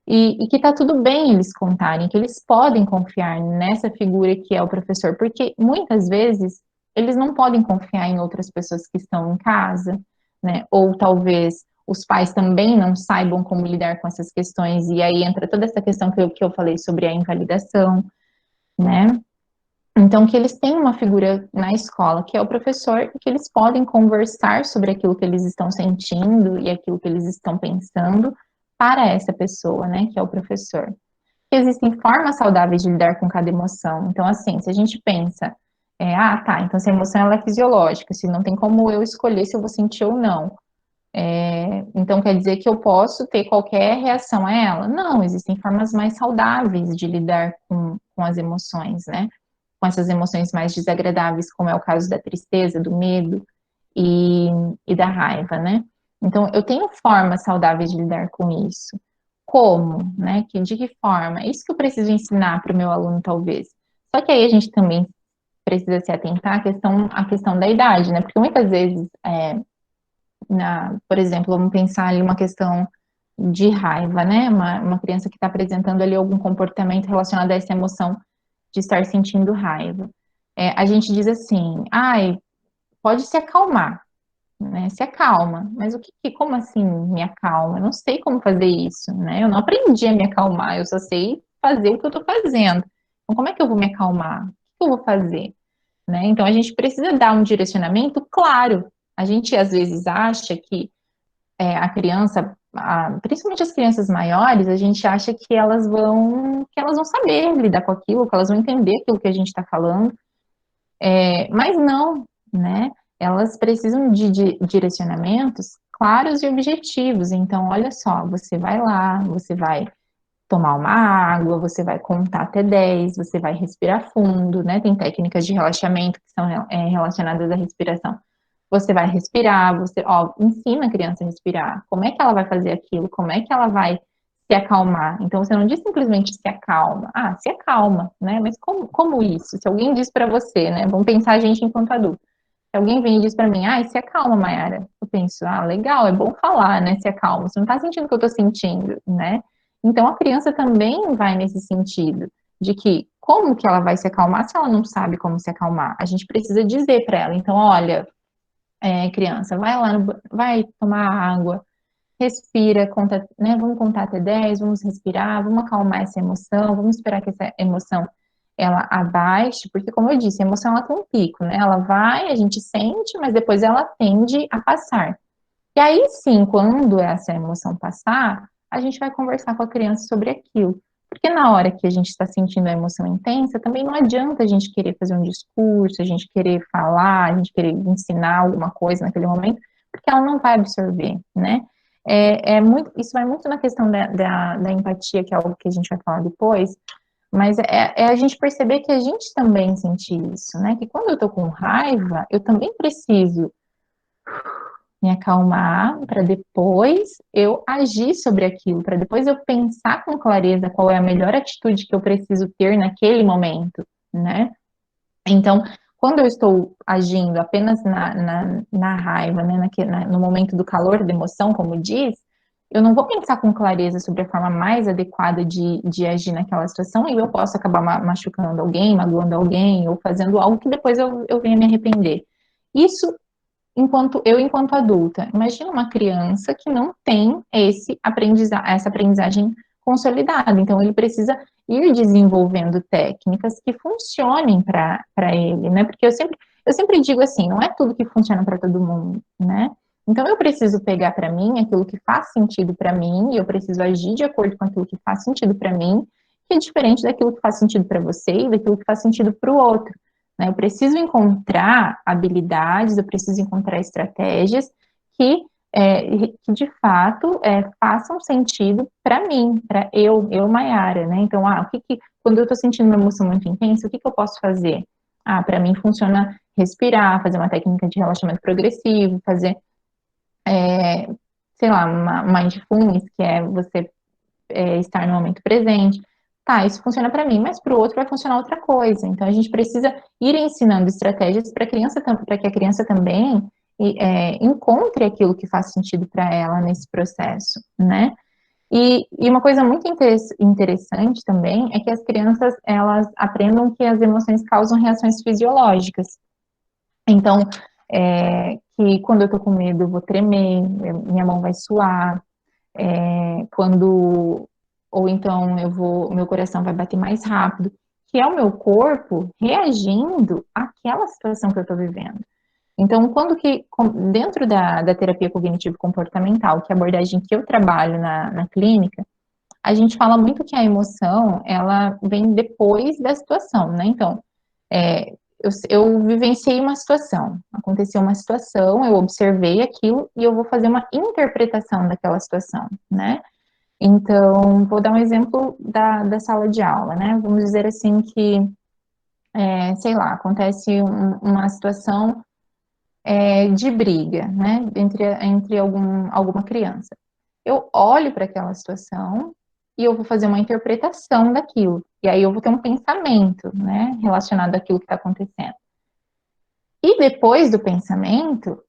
E que tá tudo bem eles contarem, que eles podem confiar nessa figura que é o professor, porque muitas vezes eles não podem confiar em outras pessoas que estão em casa, né? Ou talvez os pais também não saibam como lidar com essas questões, e aí entra toda essa questão que eu falei sobre a invalidação, né? Então, que eles têm uma figura na escola, que é o professor, e que eles podem conversar sobre aquilo que eles estão sentindo e aquilo que eles estão pensando para essa pessoa, né, que é o professor. Existem formas saudáveis de lidar com cada emoção. Então, assim, se a gente pensa, tá, então se a emoção ela é fisiológica, se não tem como eu escolher se eu vou sentir ou não, então quer dizer que eu posso ter qualquer reação a ela? Não, existem formas mais saudáveis de lidar com as emoções, né? Com essas emoções mais desagradáveis, como é o caso da tristeza, do medo e da raiva, né? Então, eu tenho formas saudáveis de lidar com isso. Como, né? De que forma? É isso que eu preciso ensinar para o meu aluno, talvez. Só que aí a gente também precisa se atentar à questão da idade, né? Porque muitas vezes, por exemplo, vamos pensar ali uma questão de raiva, né? Uma criança que está apresentando ali algum comportamento relacionado a essa emoção de estar sentindo raiva. A gente diz assim, ai, pode se acalmar. né? Se acalma. Mas como assim me acalma? Eu não sei como fazer isso, né? Eu não aprendi a me acalmar, eu só sei fazer o que eu tô fazendo. Então, como é que eu vou me acalmar? O que eu vou fazer? Né? Então, a gente precisa dar um direcionamento claro. A gente, às vezes, acha que a criança, principalmente as crianças maiores, a gente acha que elas vão saber lidar com aquilo, que elas vão entender aquilo que a gente está falando, mas não, né? Elas precisam de direcionamentos claros e objetivos. Então, olha só, você vai lá, você vai tomar uma água, você vai contar até 10, você vai respirar fundo, né? Tem técnicas de relaxamento que são relacionadas à respiração. Você vai respirar, ensina a criança a respirar. Como é que ela vai fazer aquilo? Como é que ela vai se acalmar? Então, você não diz simplesmente se acalma. Ah, se acalma, né? Mas como isso? Se alguém diz para você, né? Vamos pensar a gente enquanto adulto. Se alguém vem e diz para mim, se acalma, Mayara. Eu penso, legal, é bom falar, né? Se acalma. Você não está sentindo o que eu estou sentindo, né? Então, a criança também vai nesse sentido, de que como que ela vai se acalmar se ela não sabe como se acalmar? A gente precisa dizer para ela, então, olha, criança, vai lá, vai tomar água, respira, conta, né, vamos contar até 10, vamos respirar, vamos acalmar essa emoção, vamos esperar que essa emoção ela abaixe, porque como eu disse, a emoção ela tem um pico, né? Ela vai, a gente sente, mas depois ela tende a passar. E aí sim, quando essa emoção passar, a gente vai conversar com a criança sobre aquilo. Porque na hora que a gente está sentindo a emoção intensa, também não adianta a gente querer fazer um discurso, a gente querer falar, a gente querer ensinar alguma coisa naquele momento, porque ela não vai absorver, né? Isso vai muito na questão da empatia, que é algo que a gente vai falar depois, mas é a gente perceber que a gente também sente isso, né? Que quando eu tô com raiva, eu também preciso me acalmar para depois eu agir sobre aquilo, para depois eu pensar com clareza qual é a melhor atitude que eu preciso ter naquele momento, né? Então, quando eu estou agindo apenas na raiva, né, no momento do calor da emoção, como diz, eu não vou pensar com clareza sobre a forma mais adequada de agir naquela situação e eu posso acabar machucando alguém, magoando alguém, ou fazendo algo que depois eu venha me arrepender. Isso enquanto adulta. Imagina uma criança que não tem essa aprendizagem consolidada. Então, ele precisa ir desenvolvendo técnicas que funcionem para ele, né? Porque eu sempre digo assim, não é tudo que funciona para todo mundo, né? Então, eu preciso pegar para mim aquilo que faz sentido para mim, e eu preciso agir de acordo com aquilo que faz sentido para mim, que é diferente daquilo que faz sentido para você e daquilo que faz sentido para o outro. Né? Eu preciso encontrar habilidades, eu preciso encontrar estratégias que, que de fato, façam sentido para mim, para Mayara, né? Então, quando eu estou sentindo uma emoção muito intensa, o que eu posso fazer? Para mim funciona respirar, fazer uma técnica de relaxamento progressivo, fazer, sei lá, uma mindfulness, que é você estar no momento presente. Tá, isso funciona para mim, mas para o outro vai funcionar outra coisa. Então a gente precisa ir ensinando estratégias para que a criança também encontre aquilo que faz sentido para ela nesse processo, né? E uma coisa muito interessante também é que as crianças elas aprendam que as emoções causam reações fisiológicas. Então, que quando eu tô com medo eu vou tremer, minha mão vai suar, quando ou então meu coração vai bater mais rápido, que é o meu corpo reagindo àquela situação que eu estou vivendo. Então, dentro da terapia cognitivo-comportamental, que é a abordagem que eu trabalho na clínica, a gente fala muito que a emoção, ela vem depois da situação, né? Então, eu vivenciei uma situação, aconteceu uma situação, eu observei aquilo e eu vou fazer uma interpretação daquela situação, né? Então, vou dar um exemplo da sala de aula, né? Vamos dizer assim que, sei lá, acontece uma situação de briga, né? Entre alguma criança. Eu olho para aquela situação e eu vou fazer uma interpretação daquilo. E aí eu vou ter um pensamento, né? Relacionado àquilo que está acontecendo. E depois do pensamento,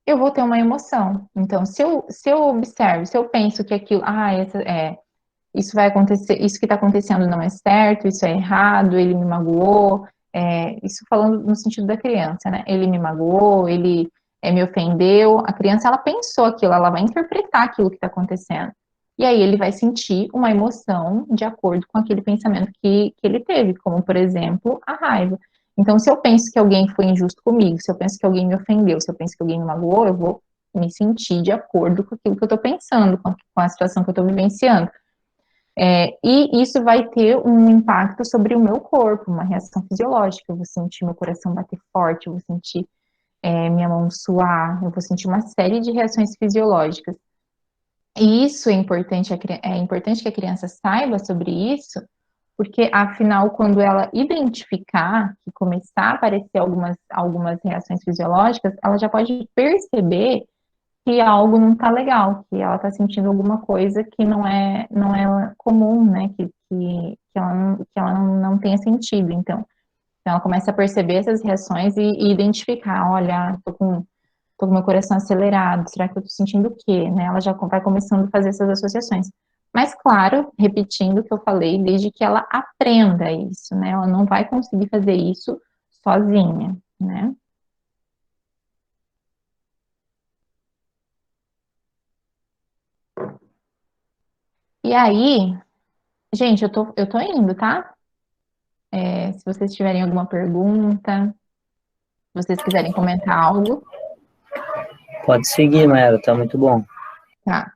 eu vou ter uma emoção. Então, se eu observo, se eu penso que aquilo, isso vai acontecer, isso que está acontecendo não é certo, isso é errado, ele me magoou, isso falando no sentido da criança, né? Ele me magoou, ele me ofendeu. A criança, ela pensou aquilo, ela vai interpretar aquilo que está acontecendo. E aí ele vai sentir uma emoção de acordo com aquele pensamento que ele teve, como, por exemplo, a raiva. Então, se eu penso que alguém foi injusto comigo, se eu penso que alguém me ofendeu, se eu penso que alguém me magoou, eu vou me sentir de acordo com aquilo que eu estou pensando, com a situação que eu estou vivenciando. E isso vai ter um impacto sobre o meu corpo, uma reação fisiológica. Eu vou sentir meu coração bater forte, eu vou sentir minha mão suar, eu vou sentir uma série de reações fisiológicas. E isso é importante que a criança saiba sobre isso, porque afinal, quando ela identificar, que começar a aparecer algumas reações fisiológicas, ela já pode perceber que algo não está legal, que ela está sentindo alguma coisa que não é comum, né? Que ela não tenha sentido. Então ela começa a perceber essas reações e identificar, olha, tô com meu coração acelerado, será que eu tô sentindo o quê, né? Ela já vai começando a fazer essas associações. Mas, claro, repetindo o que eu falei, desde que ela aprenda isso, né? Ela não vai conseguir fazer isso sozinha, né? E aí, gente, eu tô indo, tá? Se vocês tiverem alguma pergunta, se vocês quiserem comentar algo, Pode seguir, Maera, tá muito bom. tá?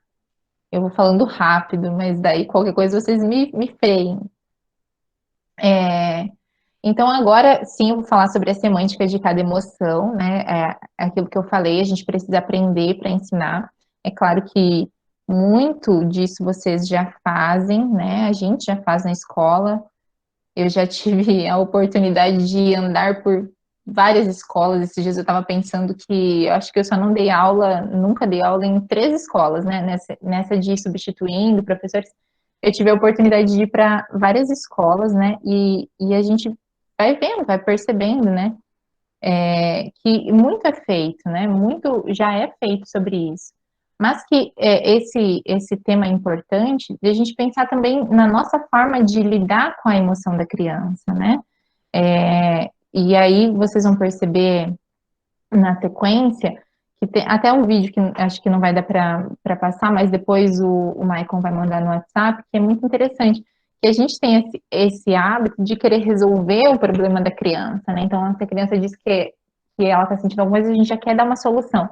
Eu vou falando rápido, mas daí qualquer coisa vocês me freiem. Então, agora sim, eu vou falar sobre a semântica de cada emoção, né? Aquilo que eu falei, a gente precisa aprender para ensinar. É claro que muito disso vocês já fazem, né? A gente já faz na escola. Eu já tive a oportunidade de andar por várias escolas. Esses dias eu estava pensando que eu acho que eu só não dei aula, nunca dei aula em 3 escolas, né? Nessa de ir substituindo professores. Eu tive a oportunidade de ir para várias escolas, né? E a gente vai vendo, vai percebendo, né? Que muito é feito, né? Muito já é feito sobre isso. Mas que esse tema é importante de a gente pensar também na nossa forma de lidar com a emoção da criança, né? E aí vocês vão perceber na sequência que tem até um vídeo que acho que não vai dar para passar, mas depois o Maicon vai mandar no WhatsApp, que é muito interessante, que a gente tem esse hábito de querer resolver o problema da criança, né? Então, se a criança diz que ela está sentindo alguma coisa, a gente já quer dar uma solução.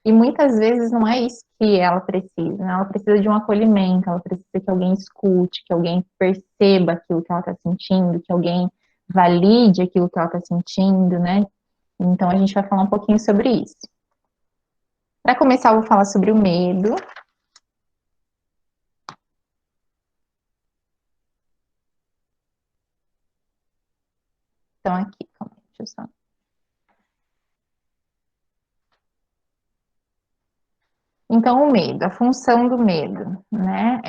E muitas vezes não é isso que ela precisa, né? Ela precisa de um acolhimento, ela precisa que alguém escute, que alguém perceba aquilo que ela está sentindo, que alguém valide aquilo que ela está sentindo, né? Então, a gente vai falar um pouquinho sobre isso. Para começar, eu vou falar sobre o medo. Então, aqui, calma aí, deixa eu só. Então, o medo, a função do medo, né?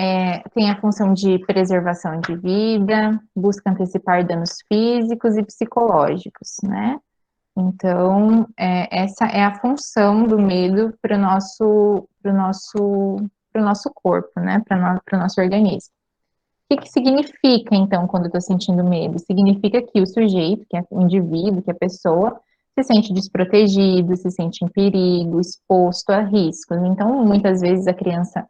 Tem a função de preservação de vida, busca antecipar danos físicos e psicológicos, né? Então, essa é a função do medo para o nosso corpo, né? Para o nosso organismo. O que significa, então, quando eu estou sentindo medo? Significa que o sujeito, que é o indivíduo, que é a pessoa, se sente desprotegido, se sente em perigo, exposto a riscos. Então, muitas vezes a criança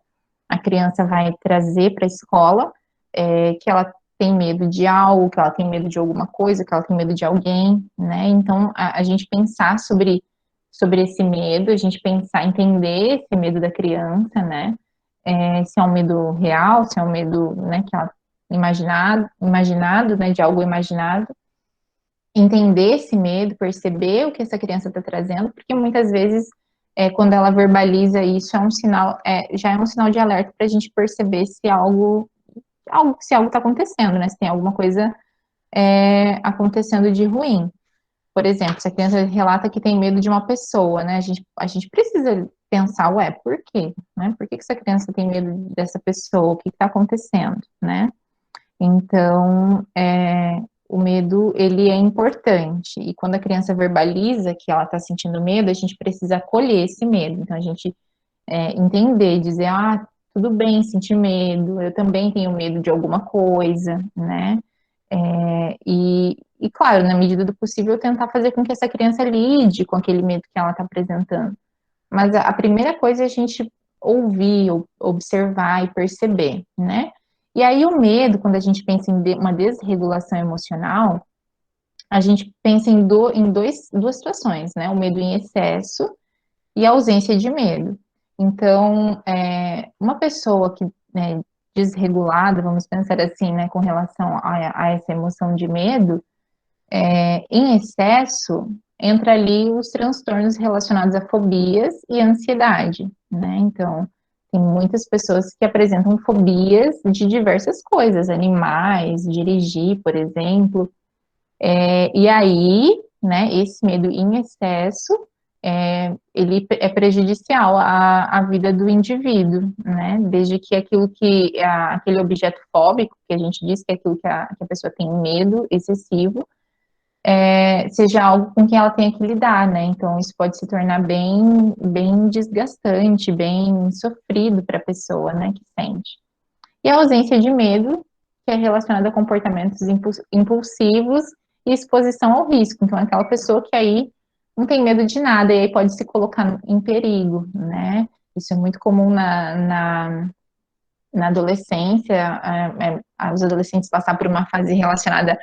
vai trazer para a escola que ela tem medo de algo, que ela tem medo de alguma coisa, que ela tem medo de alguém, né? Então, a gente pensar sobre esse medo, a gente pensar, entender esse medo da criança, né? Se é um medo real, se é um medo, né, que ela imaginado, né, de algo imaginado, entender esse medo, perceber o que essa criança está trazendo, porque muitas vezes quando ela verbaliza isso é um sinal, já é um sinal de alerta para a gente perceber se algo está acontecendo, né, se tem alguma coisa acontecendo de ruim. Por exemplo, se a criança relata que tem medo de uma pessoa, né? A gente precisa pensar, ué, por quê? Né? Por que essa criança tem medo dessa pessoa? O que está acontecendo, né? Então, o medo, ele é importante. E quando a criança verbaliza que ela está sentindo medo, a gente precisa acolher esse medo. Então, a gente entender, dizer, tudo bem sentir medo, eu também tenho medo de alguma coisa, né? E, claro, na medida do possível, tentar fazer com que essa criança lide com aquele medo que ela está apresentando. Mas a primeira coisa é a gente ouvir, observar e perceber, né? E aí o medo, quando a gente pensa em uma desregulação emocional, a gente pensa em duas situações, né? O medo em excesso e a ausência de medo. Então, uma pessoa que, né, desregulada, vamos pensar assim, né, com relação a essa emoção de medo, em excesso, entra ali os transtornos relacionados a fobias e ansiedade, né? Então, tem muitas pessoas que apresentam fobias de diversas coisas, animais, dirigir, por exemplo. E aí, né, esse medo em excesso, ele é prejudicial à vida do indivíduo, né? Desde que aquele objeto fóbico, que a gente diz que é aquilo que a pessoa tem medo excessivo, seja algo com que ela tenha que lidar, né? Então, isso pode se tornar bem, bem desgastante, bem sofrido para a pessoa, né, que sente. E a ausência de medo, que é relacionada a comportamentos impulsivos e exposição ao risco. Então, é aquela pessoa que aí não tem medo de nada e aí pode se colocar em perigo, né? Isso é muito comum na adolescência, os adolescentes passar por uma fase relacionada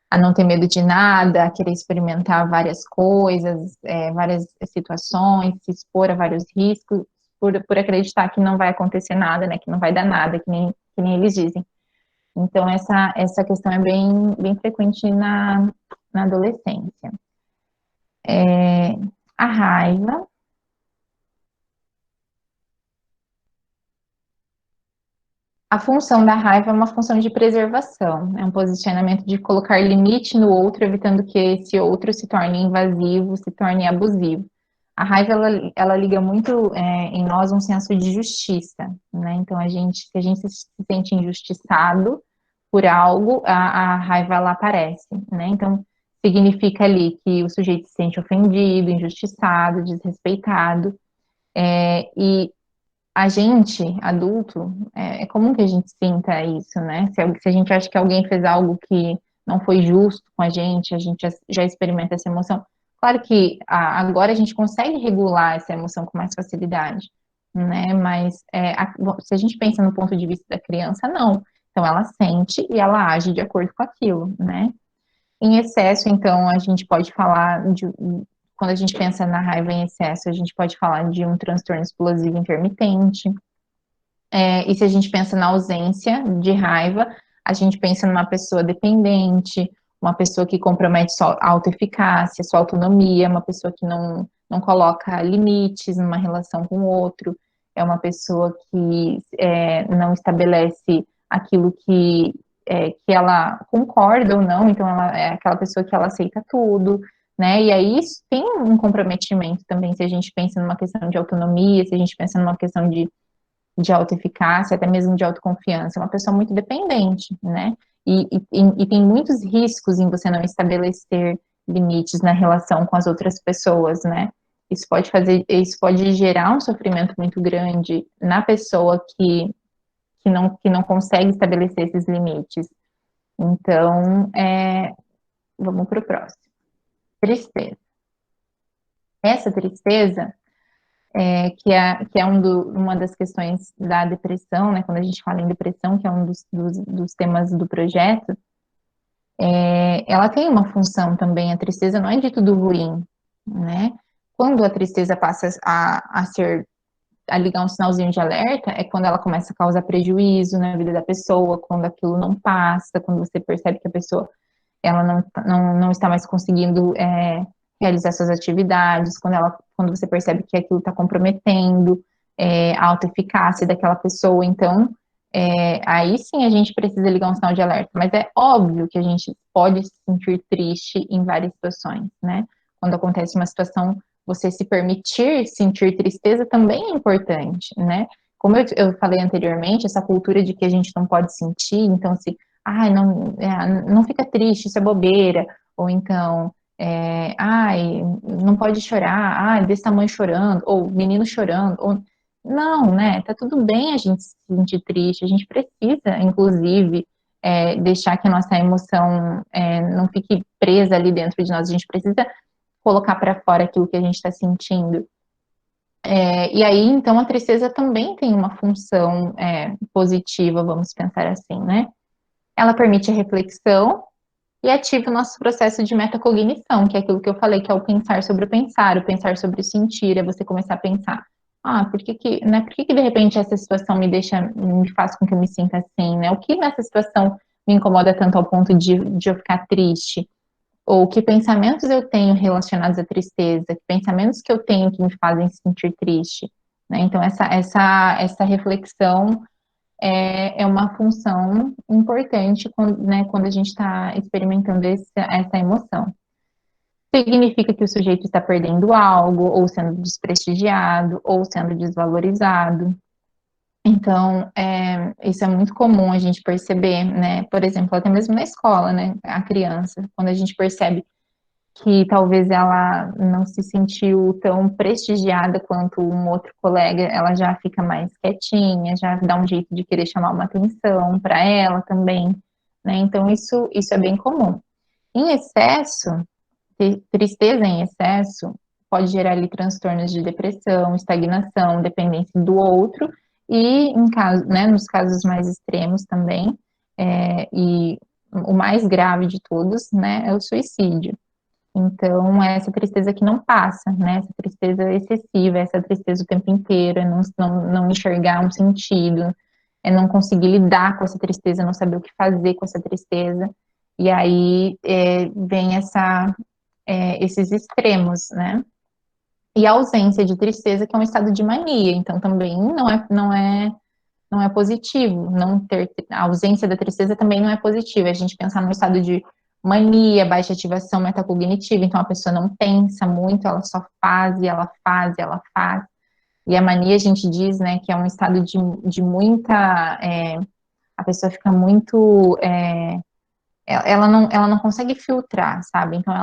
a não ter medo de nada, a querer experimentar várias coisas, várias situações, se expor a vários riscos, por acreditar que não vai acontecer nada, né, que não vai dar nada, que nem eles dizem. Então, essa questão é bem, bem frequente na adolescência. A raiva. A função da raiva é uma função de preservação, é um posicionamento de colocar limite no outro, evitando que esse outro se torne invasivo, se torne abusivo. A raiva, ela liga muito em nós um senso de justiça, né? Então, se a gente se sente injustiçado por algo, a raiva, ela aparece, né? Então, significa ali que o sujeito se sente ofendido, injustiçado, desrespeitado, e a gente, adulto, é comum que a gente sinta isso, né? Se a gente acha que alguém fez algo que não foi justo com a gente já experimenta essa emoção. Claro que agora a gente consegue regular essa emoção com mais facilidade, né? Mas se a gente pensa no ponto de vista da criança, não. Então ela sente e ela age de acordo com aquilo, né? Em excesso, então, a gente pode falar quando a gente pensa na raiva em excesso, a gente pode falar de um transtorno explosivo intermitente. E se a gente pensa na ausência de raiva, a gente pensa numa pessoa dependente, uma pessoa que compromete sua autoeficácia, sua autonomia, uma pessoa que não coloca limites numa relação com o outro, é uma pessoa que não estabelece aquilo que ela concorda ou não, então ela é aquela pessoa que ela aceita tudo, né? E aí isso tem um comprometimento também, se a gente pensa numa questão de autonomia, se a gente pensa numa questão de autoeficácia, até mesmo de autoconfiança, é uma pessoa muito dependente, né? E tem muitos riscos em você não estabelecer limites na relação com as outras pessoas, né? Isso pode gerar um sofrimento muito grande na pessoa que não consegue estabelecer esses limites. Então, vamos para o próximo. Tristeza. Essa tristeza que é uma das questões da depressão, né? Quando a gente fala em depressão, que é um dos temas do projeto, ela tem uma função também. A tristeza não é de tudo ruim, né? Quando a tristeza passa a ligar um sinalzinho de alerta, é quando ela começa a causar prejuízo na vida da pessoa, quando aquilo não passa, quando você percebe que a pessoa ela não está mais conseguindo realizar suas atividades, quando você percebe que aquilo está comprometendo a autoeficácia daquela pessoa, então aí sim a gente precisa ligar um sinal de alerta, mas é óbvio que a gente pode se sentir triste em várias situações, né? Quando acontece uma situação, você se permitir sentir tristeza também é importante, né? Como eu falei anteriormente, essa cultura de que a gente não pode sentir, então se não fica triste, isso é bobeira, ou então, não pode chorar, desse tamanho chorando, ou menino chorando, ou não, né, tá tudo bem a gente se sentir triste, a gente precisa, inclusive, deixar que a nossa emoção não fique presa ali dentro de nós, a gente precisa colocar para fora aquilo que a gente está sentindo. E aí, então, a tristeza também tem uma função positiva, vamos pensar assim, né? Ela permite a reflexão e ativa o nosso processo de metacognição, que é aquilo que eu falei, que é o pensar o pensar sobre o sentir, é você começar a pensar, por que de repente essa situação me faz com que eu me sinta assim, né? O que nessa situação me incomoda tanto ao ponto de eu ficar triste? Ou que pensamentos eu tenho relacionados à tristeza? Que pensamentos que eu tenho que me fazem sentir triste? Né? Então, essa reflexão é uma função importante quando a gente está experimentando essa emoção. Significa que o sujeito está perdendo algo, ou sendo desprestigiado, ou sendo desvalorizado. Então, isso é muito comum a gente perceber, né? Por exemplo, até mesmo na escola, né? A criança, quando a gente percebe que talvez ela não se sentiu tão prestigiada quanto um outro colega, ela já fica mais quietinha, já dá um jeito de querer chamar uma atenção para ela também, né? Então, isso é bem comum. Em excesso, tristeza em excesso pode gerar ali transtornos de depressão, estagnação, dependência do outro, e nos casos mais extremos também, e o mais grave de todos, né, é o suicídio. Então, é essa tristeza que não passa, né? Essa tristeza excessiva, essa tristeza o tempo inteiro, é não enxergar um sentido, é não conseguir lidar com essa tristeza, não saber o que fazer com essa tristeza. E aí vem esses extremos, né? E a ausência de tristeza, que é um estado de mania, então também não é positivo. Não ter a ausência da tristeza também não é positiva. A gente pensar num estado de mania, baixa ativação metacognitiva, então a pessoa não pensa muito, ela só faz, e ela faz, e ela faz. E a mania, a gente diz, né, que é um estado de muita... a pessoa fica muito... ela não consegue filtrar, sabe? Então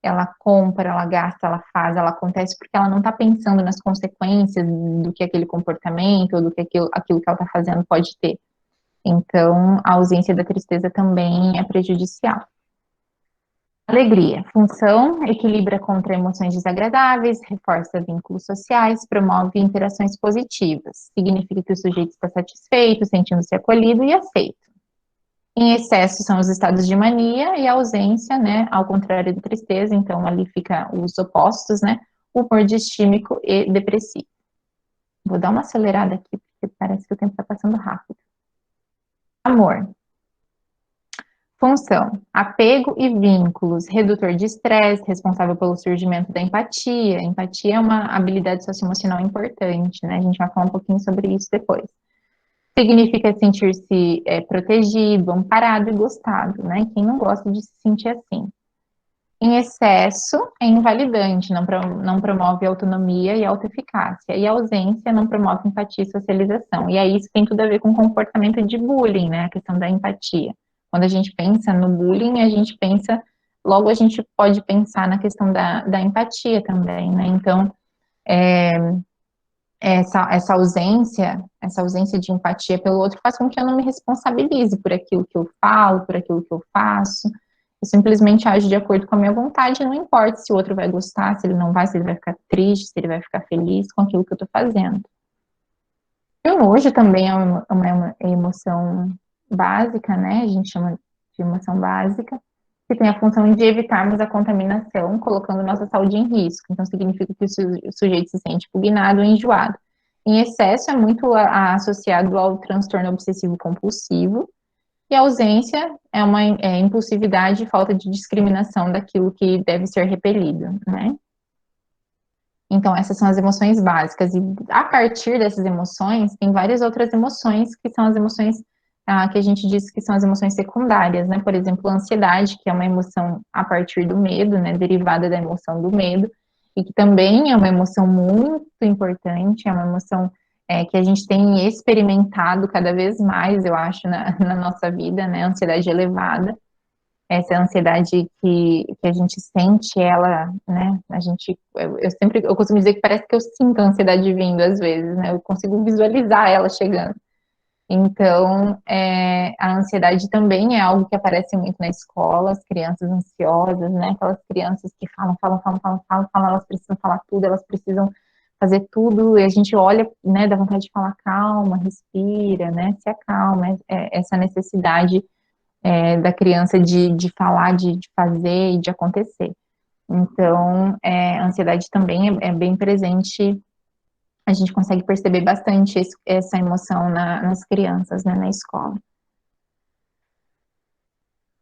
ela compra, ela gasta, ela faz, ela acontece porque ela não está pensando nas consequências do que aquele comportamento ou do que aquilo que ela está fazendo pode ter. Então, a ausência da tristeza também é prejudicial. Alegria. Função: equilibra contra emoções desagradáveis, reforça vínculos sociais, promove interações positivas. Significa que o sujeito está satisfeito, sentindo-se acolhido e aceito. Em excesso são os estados de mania, e a ausência, né, ao contrário da tristeza, então ali fica os opostos, né, o humor distímico e depressivo. Vou dar uma acelerada aqui, porque parece que o tempo está passando rápido. Amor. Função: apego e vínculos, redutor de estresse, responsável pelo surgimento da empatia. Empatia é uma habilidade socioemocional importante, né? A gente vai falar um pouquinho sobre isso depois. Significa sentir-se protegido, amparado e gostado, né? Quem não gosta de se sentir assim? Em excesso é invalidante, não promove autonomia e autoeficácia. E a ausência não promove empatia e socialização. E aí isso tem tudo a ver com comportamento de bullying, né? A questão da empatia. Quando a gente pensa no bullying, logo a gente pode pensar na questão da empatia também, né? Então, essa ausência de empatia pelo outro faz com que eu não me responsabilize por aquilo que eu falo, por aquilo que eu faço. Eu simplesmente ajo de acordo com a minha vontade, não importa se o outro vai gostar, se ele não vai, se ele vai ficar triste, se ele vai ficar feliz com aquilo que eu estou fazendo. E o nojo também é uma emoção básica, né? A gente chama de emoção básica, que tem a função de evitarmos a contaminação, colocando nossa saúde em risco. Então, significa que o sujeito se sente pugnado ou enjoado. Em excesso, é muito associado ao transtorno obsessivo-compulsivo, e a ausência é uma impulsividade e falta de discriminação daquilo que deve ser repelido, né? Então, essas são as emoções básicas. E a partir dessas emoções, tem várias outras emoções, que são as emoções que a gente diz que são as emoções secundárias, né? Por exemplo, a ansiedade, que é uma emoção a partir do medo, né? Derivada da emoção do medo, e que também é uma emoção muito importante, é uma emoção que a gente tem experimentado cada vez mais, eu acho, na nossa vida, né? A ansiedade elevada. Essa ansiedade que a gente sente, ela, né, eu costumo dizer que parece que eu sinto a ansiedade vindo às vezes, né, eu consigo visualizar ela chegando. Então, a ansiedade também é algo que aparece muito na escola, as crianças ansiosas, né? Aquelas crianças que falam, elas precisam falar tudo, elas precisam fazer tudo, e a gente olha, né, dá vontade de falar, calma, respira, né? Se acalma, essa necessidade da criança de falar, de fazer e de acontecer. Então, a ansiedade também é bem presente, a gente consegue perceber bastante essa emoção nas crianças, né, na escola.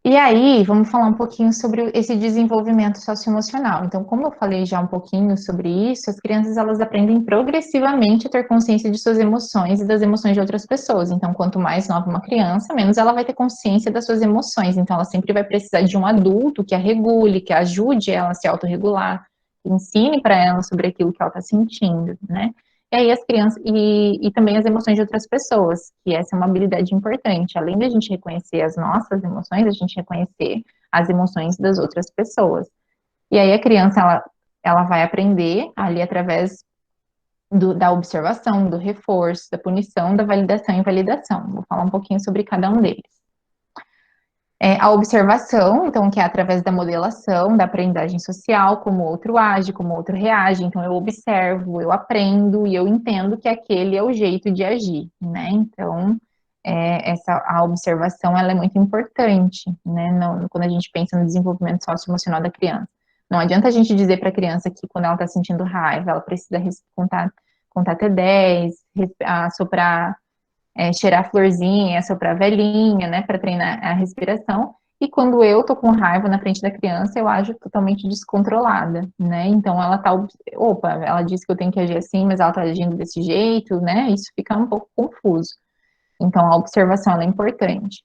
E aí, vamos falar um pouquinho sobre esse desenvolvimento socioemocional. Então, como eu falei já um pouquinho sobre isso, as crianças, elas aprendem progressivamente a ter consciência de suas emoções e das emoções de outras pessoas. Então, quanto mais nova uma criança, menos ela vai ter consciência das suas emoções. Então, ela sempre vai precisar de um adulto que a regule, que ajude ela a se autorregular, que ensine para ela sobre aquilo que ela está sentindo, né? E aí as crianças, e também as emoções de outras pessoas, que essa é uma habilidade importante. Além da gente reconhecer as nossas emoções, a gente reconhecer as emoções das outras pessoas. E aí a criança, ela vai aprender ali através da observação, do reforço, da punição, da validação e invalidação. Vou falar um pouquinho sobre cada um deles. A observação, então, que é através da modelação, da aprendizagem social, como o outro age, como o outro reage. Então, eu observo, eu aprendo e eu entendo que aquele é o jeito de agir, né? Então, a observação, ela é muito importante, né? Quando a gente pensa no desenvolvimento socioemocional da criança. Não adianta a gente dizer para a criança que quando ela está sentindo raiva, ela precisa contar até 10, assoprar, cheirar florzinha, soprar velhinha, né, para treinar a respiração. E quando eu tô com raiva na frente da criança, eu ajo totalmente descontrolada, né? Então ela tá, opa, ela disse que eu tenho que agir assim, mas ela tá agindo desse jeito, né? Isso fica um pouco confuso. Então a observação ela é importante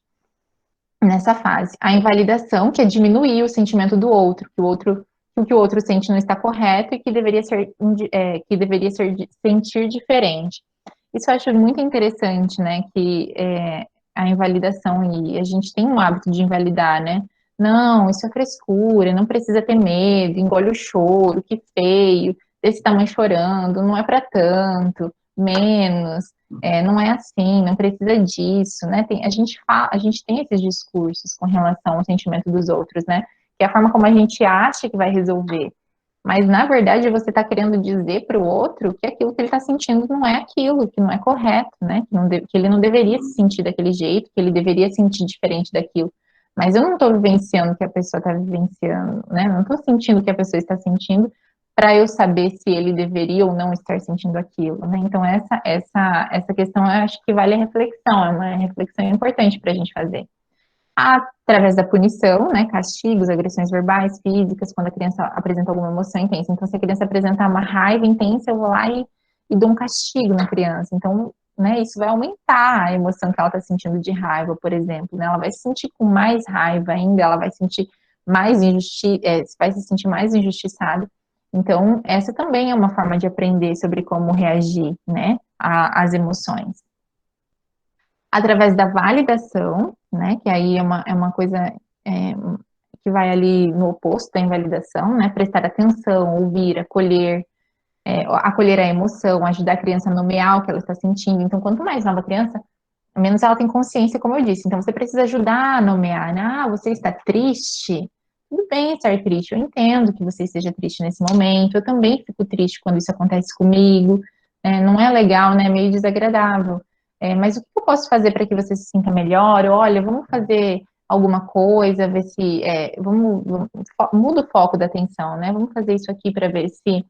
nessa fase. A invalidação, que é diminuir o sentimento do outro, que o que o outro sente não está correto e que deveria sentir diferente. Isso eu acho muito interessante, né, que a invalidação, e a gente tem um hábito de invalidar, né, não, isso é frescura, não precisa ter medo, engole o choro, que feio, desse tamanho chorando, não é para tanto, menos, não é assim, não precisa disso, né, a gente tem esses discursos com relação ao sentimento dos outros, né, que é a forma como a gente acha que vai resolver, mas, na verdade, você está querendo dizer para o outro que aquilo que ele está sentindo não é aquilo, que não é correto, né? Que ele não deveria se sentir daquele jeito, que ele deveria sentir diferente daquilo. Mas eu não estou vivenciando o que a pessoa está vivenciando, né? Não estou sentindo o que a pessoa está sentindo para eu saber se ele deveria ou não estar sentindo aquilo, né? Então, essa questão eu acho que vale a reflexão, é uma reflexão importante para a gente fazer. Através da punição, né, castigos, agressões verbais, físicas, quando a criança apresenta alguma emoção intensa. Então, se a criança apresentar uma raiva intensa, eu vou lá e dou um castigo na criança. Então, né, isso vai aumentar a emoção que ela está sentindo de raiva, por exemplo, né, ela vai se sentir com mais raiva ainda, ela vai sentir vai se sentir mais injustiçada. Então, essa também é uma forma de aprender sobre como reagir, né, às emoções. Através da validação, né, que aí é uma coisa que vai ali no oposto da invalidação, né, prestar atenção, ouvir, acolher, acolher a emoção, ajudar a criança a nomear o que ela está sentindo. Então, quanto mais nova a criança, menos ela tem consciência, como eu disse. Então, você precisa ajudar a nomear, né, você está triste? Tudo bem estar triste, eu entendo que você esteja triste nesse momento, eu também fico triste quando isso acontece comigo, não é legal, né, é meio desagradável. Mas o que eu posso fazer para que você se sinta melhor? Olha, vamos fazer alguma coisa, ver se muda o foco da atenção, né? Vamos fazer isso aqui para ver se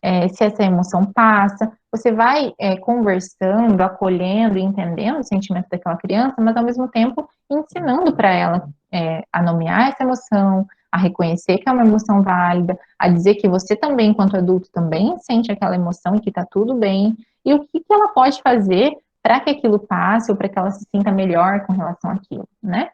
essa emoção passa. Você vai conversando, acolhendo, entendendo o sentimento daquela criança, mas ao mesmo tempo ensinando para ela a nomear essa emoção, a reconhecer que é uma emoção válida, a dizer que você também, enquanto adulto, também sente aquela emoção e que está tudo bem, e o que ela pode fazer para que aquilo passe ou para que ela se sinta melhor com relação àquilo, né?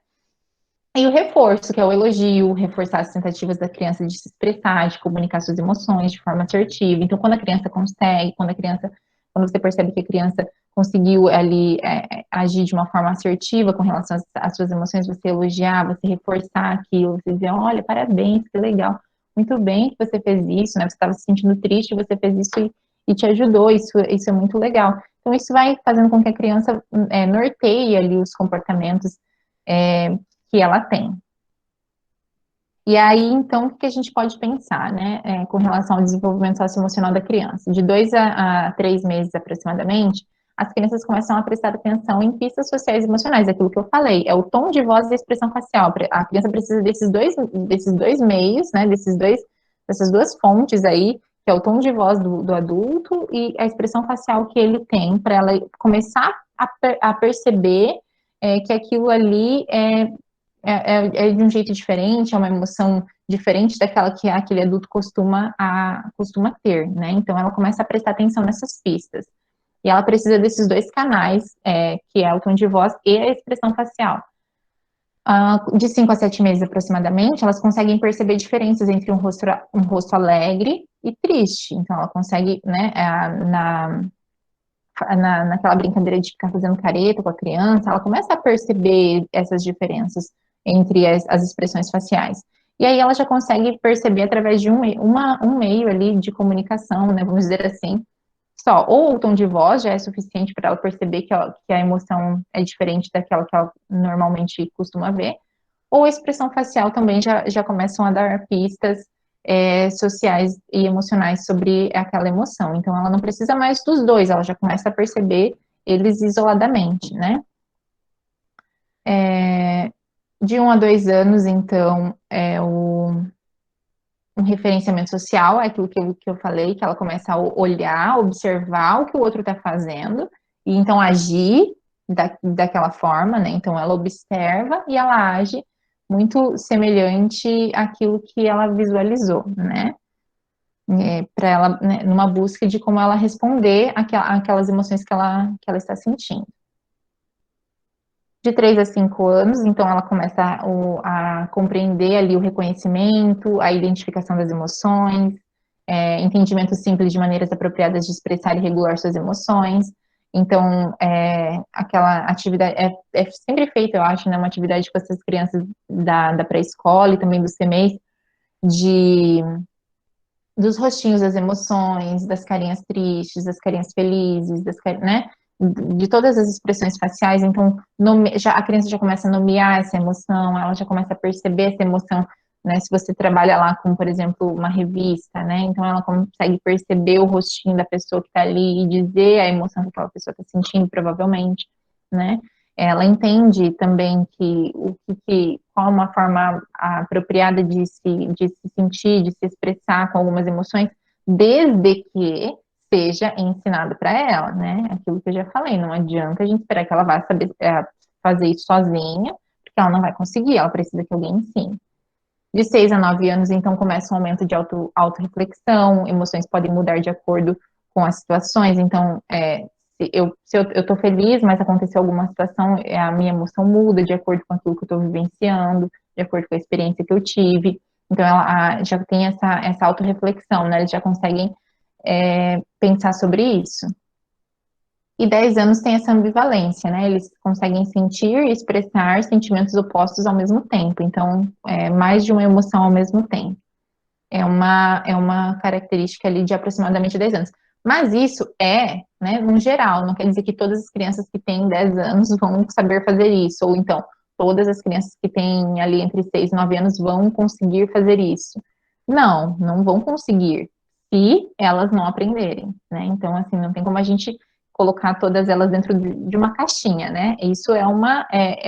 E o reforço, que é o elogio, reforçar as tentativas da criança de se expressar, de comunicar suas emoções de forma assertiva. Então, quando a criança consegue, quando você percebe que a criança conseguiu ali agir de uma forma assertiva com relação às suas emoções, você elogiar, você reforçar aquilo, você dizer, olha, parabéns, que legal, muito bem que você fez isso, né? Você estava se sentindo triste, você fez isso e te ajudou, isso é muito legal. Então, isso vai fazendo com que a criança norteie ali os comportamentos que ela tem. E aí, então, o que a gente pode pensar, né, com relação ao desenvolvimento socioemocional da criança? De 2 a 3 meses aproximadamente, as crianças começam a prestar atenção em pistas sociais e emocionais, aquilo que eu falei, é o tom de voz e a expressão facial. A criança precisa desses dois meios, né, dessas duas fontes aí, que é o tom de voz do adulto e a expressão facial que ele tem, para ela começar a perceber que aquilo ali é de um jeito diferente, é uma emoção diferente daquela que aquele adulto costuma ter, né? Então, ela começa a prestar atenção nessas pistas. E ela precisa desses dois canais, que é o tom de voz e a expressão facial. De 5 a 7 meses aproximadamente, elas conseguem perceber diferenças entre um rosto alegre e triste. Então, ela consegue, né, naquela brincadeira de ficar fazendo careta com a criança, ela começa a perceber essas diferenças entre as expressões faciais. E aí ela já consegue perceber através de um meio ali de comunicação, né, vamos dizer assim, só, ou o tom de voz já é suficiente para ela perceber que a emoção é diferente daquela que ela normalmente costuma ver, ou a expressão facial também já começam a dar pistas sociais e emocionais sobre aquela emoção. Então, ela não precisa mais dos dois, ela já começa a perceber eles isoladamente, né? De 1 a 2 anos, então, um referenciamento social, é aquilo que eu falei, que ela começa a olhar, observar o que o outro está fazendo, e então agir daquela forma, né? Então ela observa e ela age muito semelhante àquilo que ela visualizou, né? Para ela, né, numa busca de como ela responder aquelas emoções que ela está sentindo. De 3 a 5 anos, então ela começa a compreender ali o reconhecimento, a identificação das emoções, entendimento simples de maneiras apropriadas de expressar e regular suas emoções. Então, aquela atividade é sempre feita, eu acho, né, uma atividade com essas crianças da pré-escola e também do CMEI, dos rostinhos das emoções, das carinhas tristes, das carinhas felizes, né? De todas as expressões faciais, então a criança já começa a nomear essa emoção, ela já começa a perceber essa emoção, né? Se você trabalha lá com, por exemplo, uma revista, né? Então ela consegue perceber o rostinho da pessoa que está ali e dizer a emoção que aquela pessoa está sentindo, provavelmente, né? Ela entende também qual uma forma apropriada de se sentir, de se expressar com algumas emoções, desde que seja ensinado para ela, né? Aquilo que eu já falei, não adianta a gente esperar que ela vá saber fazer isso sozinha, porque ela não vai conseguir, ela precisa que alguém ensine. De 6 a 9 anos, então, começa um aumento de autorreflexão, emoções podem mudar de acordo com as situações, então, se eu estou feliz, mas aconteceu alguma situação, a minha emoção muda de acordo com aquilo que eu estou vivenciando, de acordo com a experiência que eu tive. Então, ela já tem essa autorreflexão, né? Eles já conseguem pensar sobre isso. E 10 anos tem essa ambivalência, né? Eles conseguem sentir e expressar sentimentos opostos ao mesmo tempo. Então, mais de uma emoção ao mesmo tempo. É uma característica ali de aproximadamente 10 anos. Mas isso né, no geral, não quer dizer que todas as crianças que têm 10 anos vão saber fazer isso, ou então, todas as crianças que têm ali entre 6 e 9 anos vão conseguir fazer isso. Não vão conseguir, se elas não aprenderem, né? Então, assim, não tem como a gente colocar todas elas dentro de uma caixinha, né? Isso é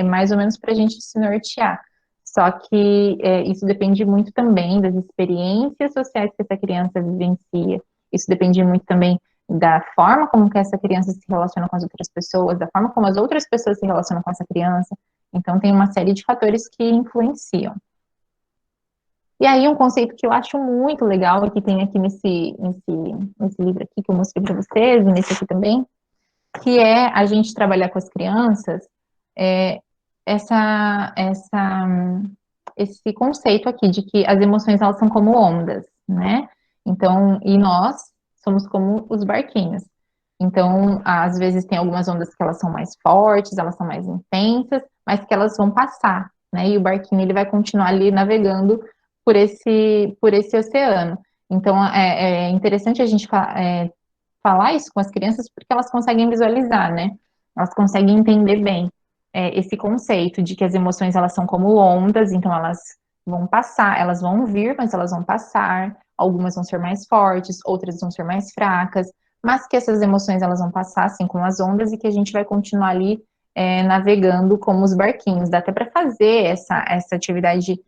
mais ou menos para a gente se nortear. Só que isso depende muito também das experiências sociais que essa criança vivencia. Isso depende muito também da forma como que essa criança se relaciona com as outras pessoas, da forma como as outras pessoas se relacionam com essa criança. Então, tem uma série de fatores que influenciam. E aí, um conceito que eu acho muito legal, que tem aqui nesse livro aqui que eu mostrei para vocês, e nesse aqui também, que é a gente trabalhar com as crianças, esse conceito aqui de que as emoções, elas são como ondas, né? Então, e nós somos como os barquinhos. Então, às vezes tem algumas ondas que elas são mais fortes, elas são mais intensas, mas que elas vão passar, né? E o barquinho, ele vai continuar ali navegando por esse oceano. Então, é interessante a gente falar isso com as crianças porque elas conseguem visualizar, né? Elas conseguem entender bem esse conceito de que as emoções, elas são como ondas, então elas vão passar, elas vão vir, mas elas vão passar, algumas vão ser mais fortes, outras vão ser mais fracas, mas que essas emoções, elas vão passar, assim como as ondas, e que a gente vai continuar ali navegando como os barquinhos. Dá até para fazer essa atividade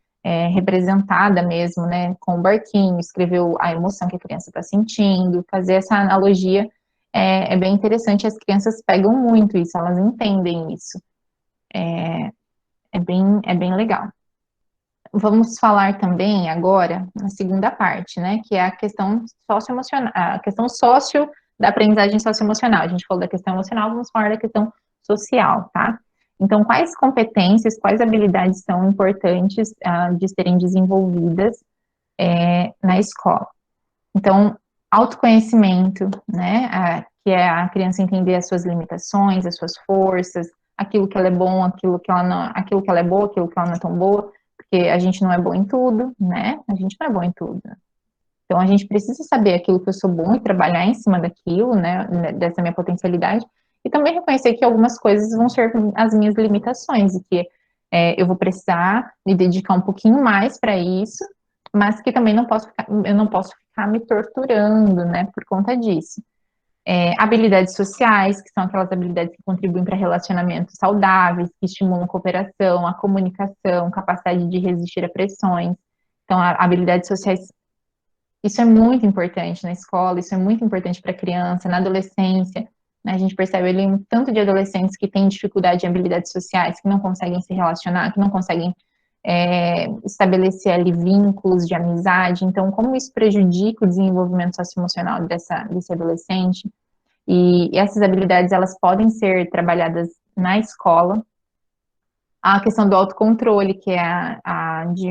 representada mesmo, né, com o barquinho, escrever a emoção que a criança está sentindo, fazer essa analogia é bem interessante, as crianças pegam muito isso, elas entendem isso. É bem legal. Vamos falar também agora na segunda parte, né, que é a questão socioemocional, a questão da aprendizagem socioemocional. A gente falou da questão emocional, vamos falar da questão social, tá? Então, quais competências, quais habilidades são importantes de serem desenvolvidas na escola? Então, autoconhecimento, né, que é a criança entender as suas limitações, as suas forças, aquilo que ela é bom, aquilo que ela não, aquilo que ela é boa, aquilo que ela não é tão boa, porque a gente não é bom em tudo, né? A gente não é bom em tudo. Então a gente precisa saber aquilo que eu sou bom e trabalhar em cima daquilo, né? Dessa minha potencialidade, e também reconhecer que algumas coisas vão ser as minhas limitações e que eu vou precisar me dedicar um pouquinho mais para isso, mas que também eu não posso ficar me torturando, né? Por conta disso. Habilidades sociais, que são aquelas habilidades que contribuem para relacionamentos saudáveis, que estimulam a cooperação, a comunicação, capacidade de resistir a pressões. Então, habilidades sociais, isso é muito importante na escola, isso é muito importante para a criança, na adolescência, né, a gente percebe ali um tanto de adolescentes que têm dificuldade em habilidades sociais, que não conseguem se relacionar, que não conseguem estabelecer ali vínculos de amizade. Então, como isso prejudica o desenvolvimento socioemocional desse adolescente? E essas habilidades, elas podem ser trabalhadas na escola. A questão do autocontrole, que é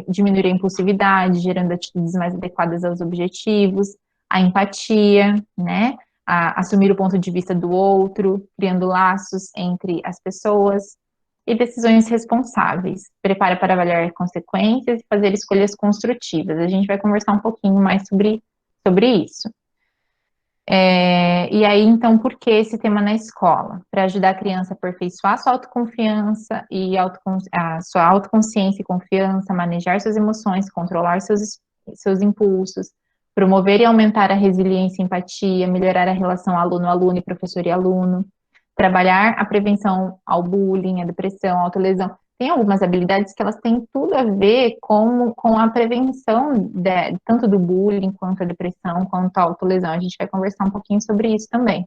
diminuir a impulsividade, gerando atitudes mais adequadas aos objetivos. A empatia, né? Assumir o ponto de vista do outro, criando laços entre as pessoas. E decisões responsáveis. Prepara para avaliar consequências e fazer escolhas construtivas. A gente vai conversar um pouquinho mais sobre isso. E aí, então, por que esse tema na escola? Para ajudar a criança a aperfeiçoar a sua autoconfiança e a sua autoconsciência e confiança, manejar suas emoções, controlar seus impulsos, promover e aumentar a resiliência e empatia, melhorar a relação aluno-aluno e professor e aluno, trabalhar a prevenção ao bullying, à depressão, à autolesão. Tem algumas habilidades que elas têm tudo a ver com a prevenção tanto do bullying, quanto a depressão, quanto a autolesão. A gente vai conversar um pouquinho sobre isso também.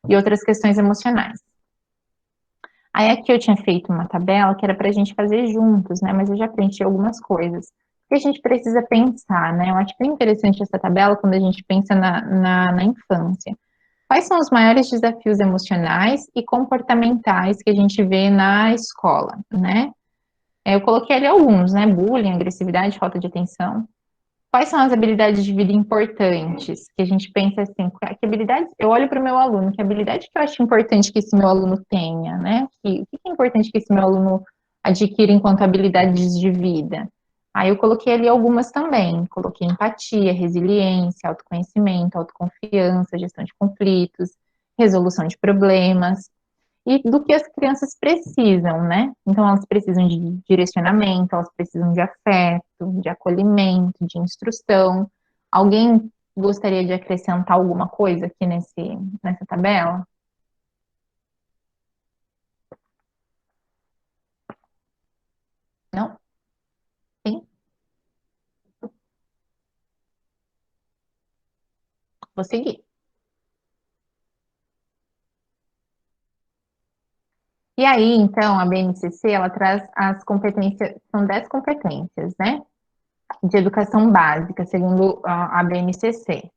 E outras questões emocionais. Aí aqui eu tinha feito uma tabela que era para a gente fazer juntos, né? Mas eu já preenchi algumas coisas. Que a gente precisa pensar, né? Eu acho bem interessante essa tabela quando a gente pensa na infância. Quais são os maiores desafios emocionais e comportamentais que a gente vê na escola, né? Eu coloquei ali alguns, né? Bullying, agressividade, falta de atenção. Quais são as habilidades de vida importantes? Que a gente pensa assim, que habilidades, eu olho para o meu aluno, que habilidade que eu acho importante que esse meu aluno tenha, né? O que é importante que esse meu aluno adquira enquanto habilidades de vida? Aí eu coloquei ali algumas também. Coloquei empatia, resiliência, autoconhecimento, autoconfiança, gestão de conflitos, resolução de problemas e do que as crianças precisam, né? Então, elas precisam de direcionamento, elas precisam de afeto, de acolhimento, de instrução. Alguém gostaria de acrescentar alguma coisa aqui nessa tabela? Não? Sim? Vou seguir. E aí, então, a BNCC, ela traz as competências, são 10 competências, né? De educação básica, segundo a BNCC.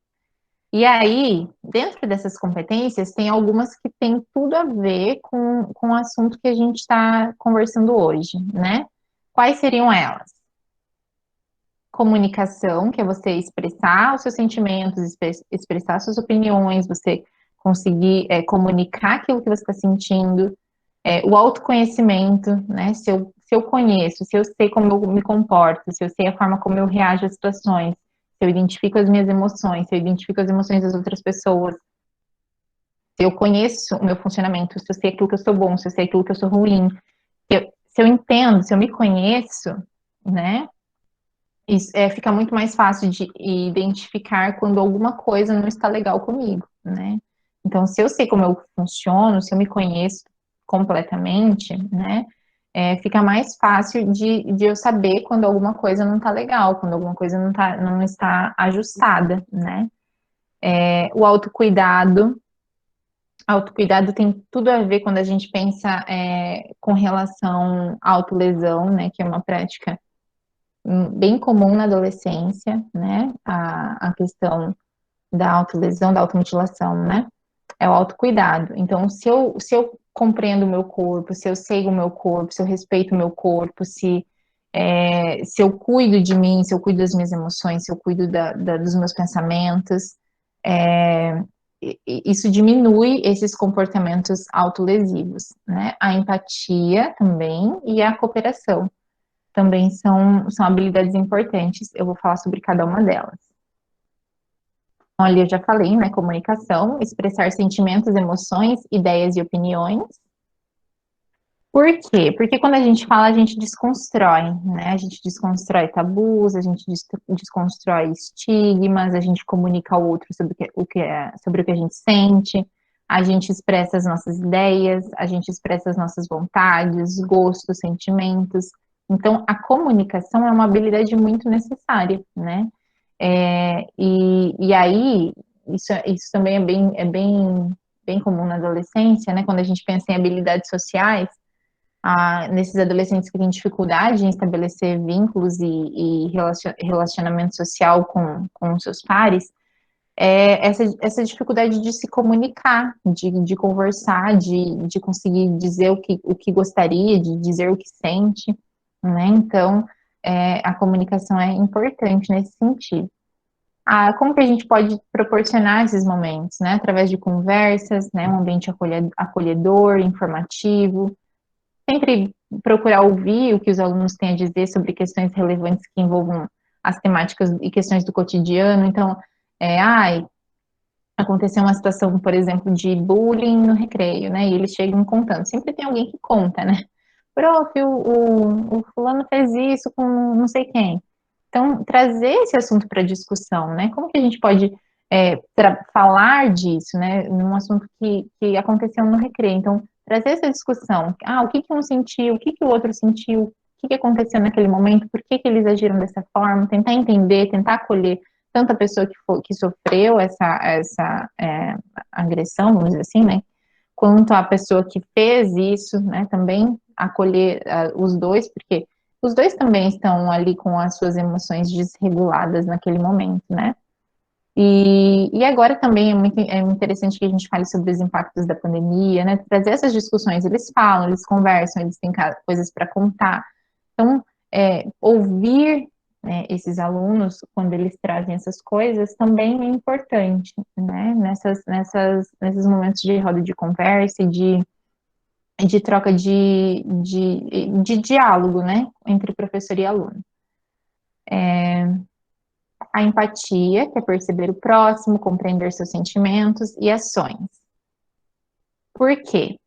E aí, dentro dessas competências, tem algumas que têm tudo a ver com o assunto que a gente está conversando hoje, né? Quais seriam elas? Comunicação, que é você expressar os seus sentimentos, expressar suas opiniões, você conseguir comunicar aquilo que você está sentindo. O autoconhecimento, né? Se eu conheço, se eu sei como eu me comporto, se eu sei a forma como eu reajo às situações, se eu identifico as minhas emoções, se eu identifico as emoções das outras pessoas, Se eu conheço o meu funcionamento, se eu sei aquilo que eu sou bom, se eu sei aquilo que eu sou ruim, se eu entendo, se eu me conheço, né? Isso, fica muito mais fácil de identificar quando alguma coisa não está legal comigo, né? Então, se eu sei como eu funciono, se eu me conheço completamente, né? Fica mais fácil de eu saber quando alguma coisa não está legal, quando alguma coisa não está ajustada, né? O autocuidado tem tudo a ver quando a gente pensa com relação à autolesão, né? Que é uma prática bem comum na adolescência, né? A questão da autolesão, da automutilação, né? É o autocuidado. Então, se eu compreendo o meu corpo, se eu sei o meu corpo, se eu respeito o meu corpo, se eu cuido de mim, se eu cuido das minhas emoções, se eu cuido dos meus pensamentos, é, isso diminui esses comportamentos autolesivos, né? A empatia também e a cooperação também são habilidades importantes. Eu vou falar sobre cada uma delas. Olha, eu já falei, né? Comunicação, expressar sentimentos, emoções, ideias e opiniões. Por quê? Porque quando a gente fala, a gente desconstrói, né? A gente desconstrói tabus, a gente desconstrói estigmas, a gente comunica ao outro sobre o que a gente sente, a gente expressa as nossas ideias, a gente expressa as nossas vontades, gostos, sentimentos. Então, a comunicação é uma habilidade muito necessária, né? E aí, isso também bem comum na adolescência, né? Quando a gente pensa em habilidades sociais, nesses adolescentes que têm dificuldade em estabelecer vínculos e relacionamento social com os seus pares, essa dificuldade de se comunicar, de conversar, de conseguir dizer o que gostaria, de dizer o que sente, né? Então, a comunicação é importante nesse sentido. Como que a gente pode proporcionar esses momentos, né? Através de conversas, né? Um ambiente acolhedor, informativo, sempre procurar ouvir o que os alunos têm a dizer sobre questões relevantes que envolvam as temáticas e questões do cotidiano. Então, aconteceu uma situação, por exemplo, de bullying no recreio, né? E eles chegam contando. Sempre tem alguém que conta, né? Prof, o fulano fez isso com não sei quem. Então, trazer esse assunto para discussão, né? Como que a gente pode falar disso, né? Num assunto que aconteceu no recreio. Então, trazer essa discussão. O que que um sentiu, o que que o outro sentiu, o que que aconteceu naquele momento, por que que eles agiram dessa forma, tentar entender, tentar acolher tanto a pessoa que sofreu essa agressão, vamos dizer assim, né? Quanto a pessoa que fez isso, né? Também acolher os dois, porque os dois também estão ali com as suas emoções desreguladas naquele momento, né? E agora também é interessante que a gente fale sobre os impactos da pandemia, né? Trazer essas discussões, eles falam, eles conversam, eles têm coisas para contar. Então, ouvir, né, esses alunos, quando eles trazem essas coisas, também é importante, né? Nesses momentos de roda de conversa e de troca de diálogo, né, entre professor e aluno. A empatia, que é perceber o próximo, compreender seus sentimentos e ações. Por quê?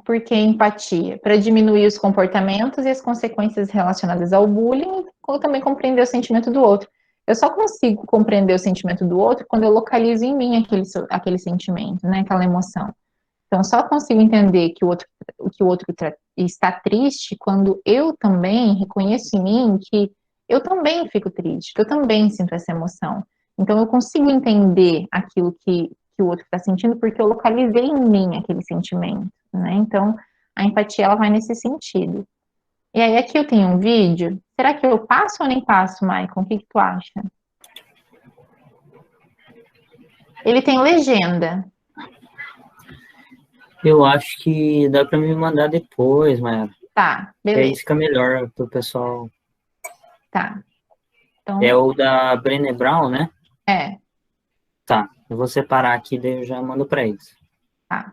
Por que empatia? Para diminuir os comportamentos e as consequências relacionadas ao bullying, ou também compreender o sentimento do outro. Eu só consigo compreender o sentimento do outro quando eu localizo em mim aquele sentimento, né, aquela emoção. Então, só consigo entender que o outro está triste quando eu também reconheço em mim que eu também fico triste, que eu também sinto essa emoção. Então, eu consigo entender aquilo que o outro está sentindo porque eu localizei em mim aquele sentimento, né? Então, a empatia, ela vai nesse sentido. E aí, aqui eu tenho um vídeo. Será que eu passo ou nem passo, Maicon? O que que tu acha? Ele tem legenda. Eu acho que dá para me mandar depois, mas Tá, aí beleza. fica melhor pro pessoal. Tá. É Então, o da Brené Brown, né? é. Tá, eu vou separar aqui, daí eu já mando para eles. Tá.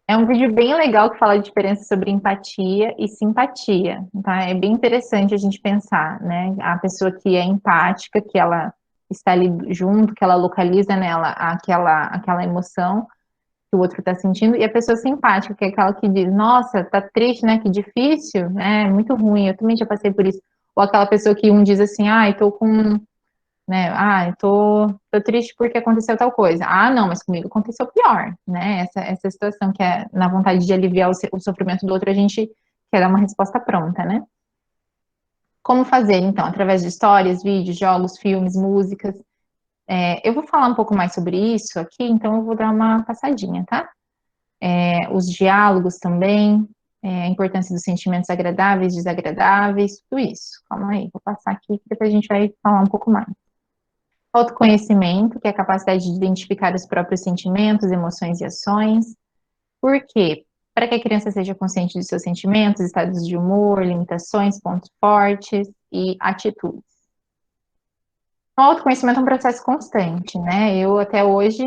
É um vídeo bem legal que fala a diferença sobre empatia e simpatia, tá? É bem interessante a gente pensar, né? A pessoa que é empática, que ela está ali junto, que ela localiza nela aquela emoção, que o outro está sentindo, e a pessoa simpática, que é aquela que diz, nossa, tá triste, né, que difícil, né, muito ruim, eu também já passei por isso. Ou aquela pessoa que um diz assim, ai, tô com, né, ai, tô triste porque aconteceu tal coisa. Ah, não, mas comigo aconteceu pior, né, essa situação que é na vontade de aliviar o sofrimento do outro, a gente quer dar uma resposta pronta, né. Como fazer, então? Através de histórias, vídeos, jogos, filmes, músicas. Eu vou falar um pouco mais sobre isso aqui, então eu vou dar uma passadinha, tá? Os diálogos também, a importância dos sentimentos agradáveis, desagradáveis, tudo isso. Calma aí, vou passar aqui, que depois a gente vai falar um pouco mais. Autoconhecimento, que é a capacidade de identificar os próprios sentimentos, emoções e ações. Por quê? Para que a criança seja consciente de seus sentimentos, estados de humor, limitações, pontos fortes e atitudes. O autoconhecimento é um processo constante, né? Eu até hoje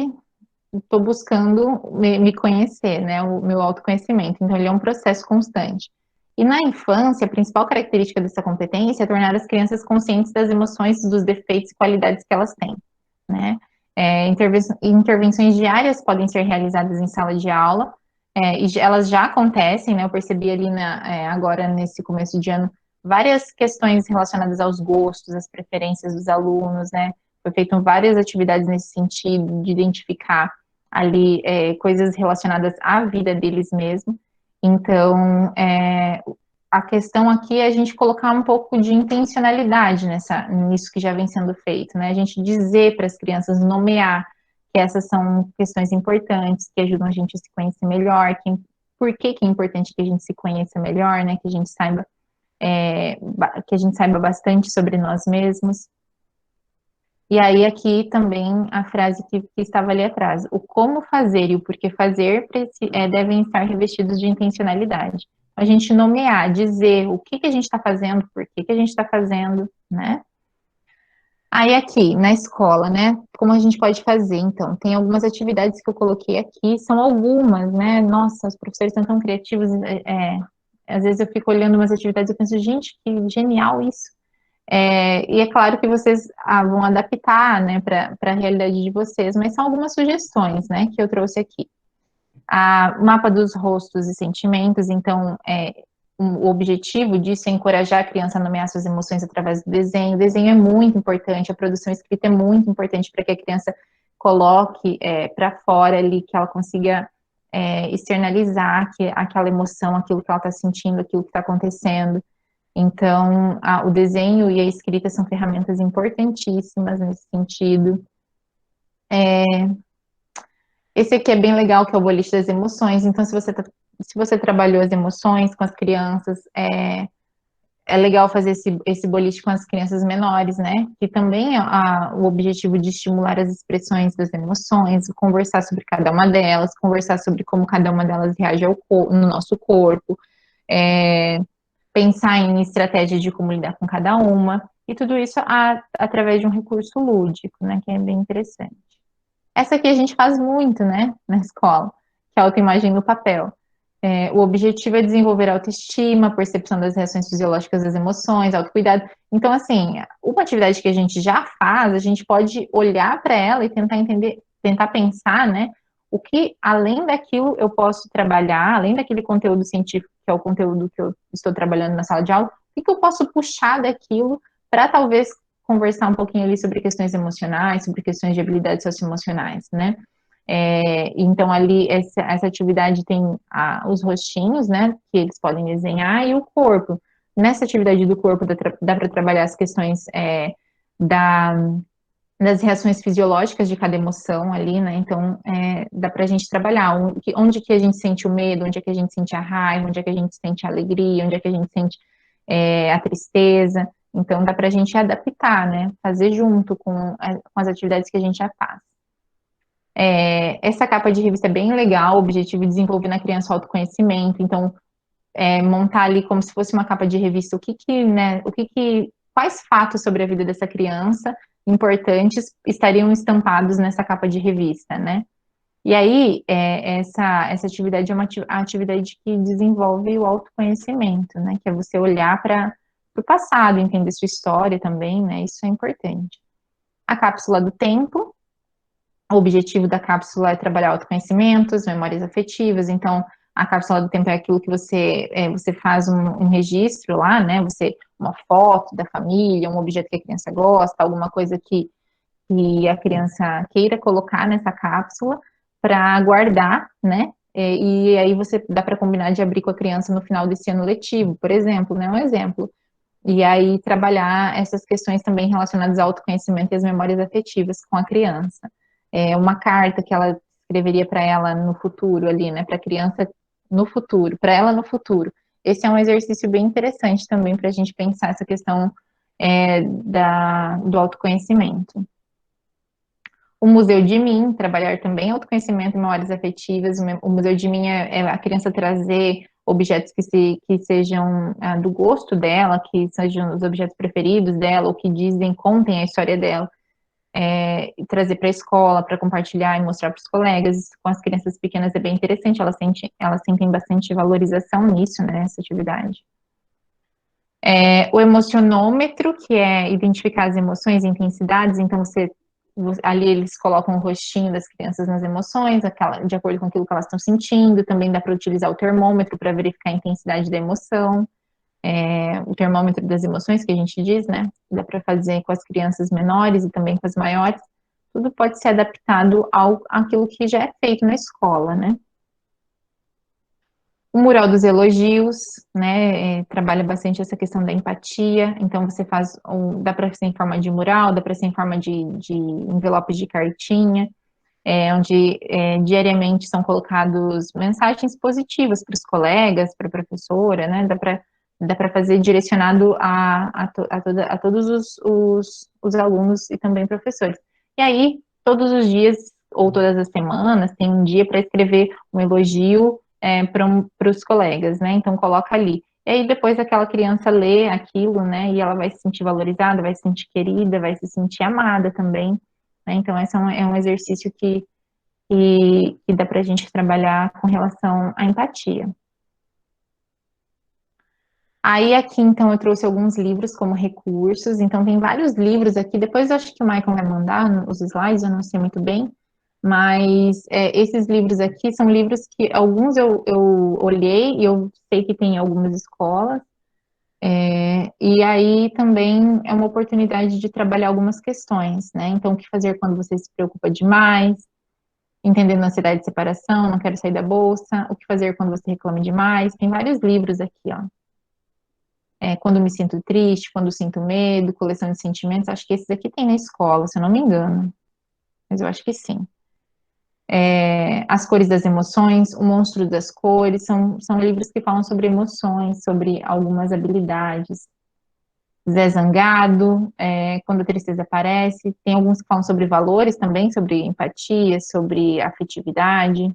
estou buscando me conhecer, né? O meu autoconhecimento. Então, ele é um processo constante. E na infância, a principal característica dessa competência é tornar as crianças conscientes das emoções, dos defeitos e qualidades que elas têm, né? Intervenções diárias podem ser realizadas em sala de aula, e elas já acontecem, né? Eu percebi ali agora, nesse começo de ano, várias questões relacionadas aos gostos, às preferências dos alunos, né? Foi feito várias atividades nesse sentido, de identificar ali coisas relacionadas à vida deles mesmo. Então, a questão aqui é a gente colocar um pouco de intencionalidade nisso que já vem sendo feito, né? A gente dizer para as crianças, nomear que essas são questões importantes, que ajudam a gente a se conhecer melhor, por que é importante que a gente se conheça melhor, né? Que a gente saiba bastante sobre nós mesmos. E aí, aqui também a frase que estava ali atrás. O como fazer e o porquê fazer devem estar revestidos de intencionalidade. A gente nomear, dizer o que a gente está fazendo, por que a gente está fazendo, né? Aí, aqui, na escola, né? Como a gente pode fazer? Então, tem algumas atividades que eu coloquei aqui, são algumas, né? Nossa, os professores são tão criativos. Às vezes eu fico olhando umas atividades e penso, gente, que genial isso. E é claro que vocês vão adaptar, né, para a realidade de vocês, mas são algumas sugestões, né, que eu trouxe aqui. Mapa dos rostos e sentimentos, então, o objetivo disso é encorajar a criança a nomear suas emoções através do desenho. O desenho é muito importante, a produção escrita é muito importante para que a criança coloque para fora ali, que ela consiga externalizar aquela emoção, aquilo que ela está sentindo, aquilo que está acontecendo. Então, o desenho e a escrita são ferramentas importantíssimas nesse sentido. Esse aqui é bem legal, que é o boliche das emoções. Então, se você trabalhou as emoções com as crianças, é legal fazer esse boliche com as crianças menores, né? Que também o objetivo de estimular as expressões das emoções, conversar sobre cada uma delas, conversar sobre como cada uma delas reage no nosso corpo, pensar em estratégias de como lidar com cada uma, e tudo isso através de um recurso lúdico, né, que é bem interessante. Essa aqui a gente faz muito, né, na escola, que é a autoimagem no papel. O objetivo é desenvolver a autoestima, percepção das reações fisiológicas das emoções, autocuidado. Então, assim, uma atividade que a gente já faz, a gente pode olhar para ela e tentar entender, tentar pensar, né, o que, além daquilo, eu posso trabalhar, além daquele conteúdo científico, que é o conteúdo que eu estou trabalhando na sala de aula, o que eu posso puxar daquilo para talvez conversar um pouquinho ali sobre questões emocionais, sobre questões de habilidades socioemocionais, né? Então, ali, essa atividade tem os rostinhos, né, que eles podem desenhar, e o corpo. Nessa atividade do corpo, dá para trabalhar as questões das reações fisiológicas de cada emoção ali, né, então, dá para a gente trabalhar onde que a gente sente o medo, onde é que a gente sente a raiva, onde é que a gente sente a alegria, onde é que a gente sente a tristeza. Então, dá para a gente adaptar, né, fazer junto com as atividades que a gente já faz. Essa capa de revista é bem legal, o objetivo é desenvolver na criança o autoconhecimento, então, montar ali como se fosse uma capa de revista, quais fatos sobre a vida dessa criança importantes estariam estampados nessa capa de revista, né? E aí, essa atividade é uma atividade que desenvolve o autoconhecimento, né? Que é você olhar para o passado, entender sua história também, né? Isso é importante. A cápsula do tempo, O objetivo da cápsula é trabalhar autoconhecimentos, memórias afetivas. Então, a cápsula do tempo é aquilo que você faz um registro lá, né? Uma foto da família, um objeto que a criança gosta, alguma coisa que a criança queira colocar nessa cápsula para guardar, né? E aí você dá para combinar de abrir com a criança no final desse ano letivo, por exemplo, né? Um exemplo. E aí trabalhar essas questões também relacionadas ao autoconhecimento e às memórias afetivas com a criança. Uma carta que ela escreveria para ela no futuro ali, né? Para a criança no futuro, para ela no futuro. Esse é um exercício bem interessante também para a gente pensar essa questão do autoconhecimento. O Museu de Mim, trabalhar também autoconhecimento e memórias afetivas. O Museu de Mim é a criança trazer objetos que sejam do gosto dela, que sejam os objetos preferidos dela, ou que contem a história dela, e trazer para a escola, para compartilhar e mostrar para os colegas. Isso com as crianças pequenas é bem interessante, elas sentem bastante valorização nisso, né, nessa atividade. O emocionômetro, que é identificar as emoções e intensidades, então ali eles colocam o rostinho das crianças nas emoções, de acordo com aquilo que elas estão sentindo. Também dá para utilizar o termômetro para verificar a intensidade da emoção, o termômetro das emoções que a gente diz, né? Dá para fazer com as crianças menores e também com as maiores. Tudo pode ser adaptado àquilo que já é feito na escola, né? O mural dos elogios, né, trabalha bastante essa questão da empatia. Então você dá para ser em forma de mural, dá para ser em forma de envelope de cartinha, onde diariamente são colocados mensagens positivas para os colegas, para a professora, né, dá para fazer direcionado a todos os alunos e também professores. E aí, todos os dias ou todas as semanas, tem um dia para escrever um elogio para os colegas, né? Então coloca ali. E aí depois aquela criança lê aquilo, né? E ela vai se sentir valorizada, vai se sentir querida, vai se sentir amada também, né? Então esse é um exercício que dá para a gente trabalhar com relação à empatia. Aí aqui, então, eu trouxe alguns livros como recursos. Então tem vários livros aqui. Depois eu acho que o Michael vai mandar os slides, eu não sei muito bem. Mas esses livros aqui são livros que alguns eu olhei e eu sei que tem em algumas escolas. E aí também é uma oportunidade de trabalhar algumas questões, né? Então, o que fazer quando você se preocupa demais? Entendendo a ansiedade de separação, não quero sair da bolsa. O que fazer quando você reclama demais? Tem vários livros aqui, ó. Quando me sinto triste, quando sinto medo, coleção de sentimentos. Acho que esses aqui tem na escola, se eu não me engano. Mas eu acho que sim. As Cores das Emoções, O Monstro das Cores, são livros que falam sobre emoções, sobre algumas habilidades. Zé Zangado, Quando a Tristeza Aparece, tem alguns que falam sobre valores também, sobre empatia, sobre afetividade.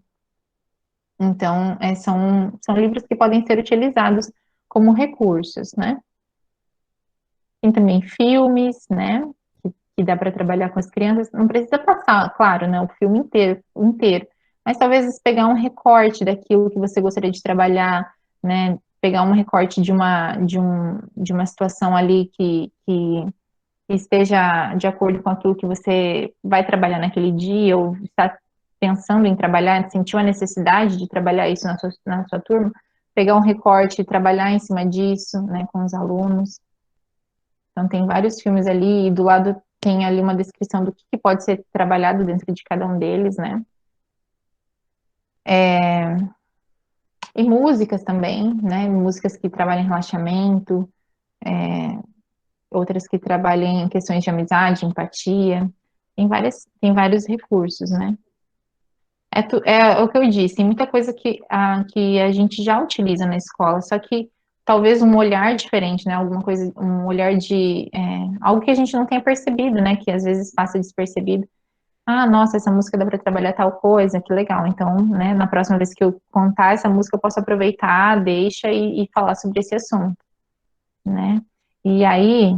Então, são livros que podem ser utilizados como recursos, né? Tem também filmes, né? Que dá para trabalhar com as crianças. Não precisa passar, claro, né, o filme inteiro, mas talvez pegar um recorte daquilo que você gostaria de trabalhar, né, pegar um recorte de uma situação ali que esteja de acordo com aquilo que você vai trabalhar naquele dia, ou está pensando em trabalhar, sentiu a necessidade de trabalhar isso na sua turma, pegar um recorte e trabalhar em cima disso, né, com os alunos. Então, tem vários filmes ali, e do lado tem ali uma descrição do que pode ser trabalhado dentro de cada um deles, né? E músicas também, né? Músicas que trabalham em relaxamento, outras que trabalham em questões de amizade, empatia. Tem vários recursos, né? É o que eu disse, tem muita coisa que a gente já utiliza na escola, só que talvez um olhar diferente, né? Alguma coisa, um olhar de algo que a gente não tenha percebido, né? Que às vezes passa despercebido. Ah, nossa, essa música dá para trabalhar tal coisa, que legal. Então, né, na próxima vez que eu contar essa música, eu posso aproveitar, deixa e falar sobre esse assunto, né? E aí,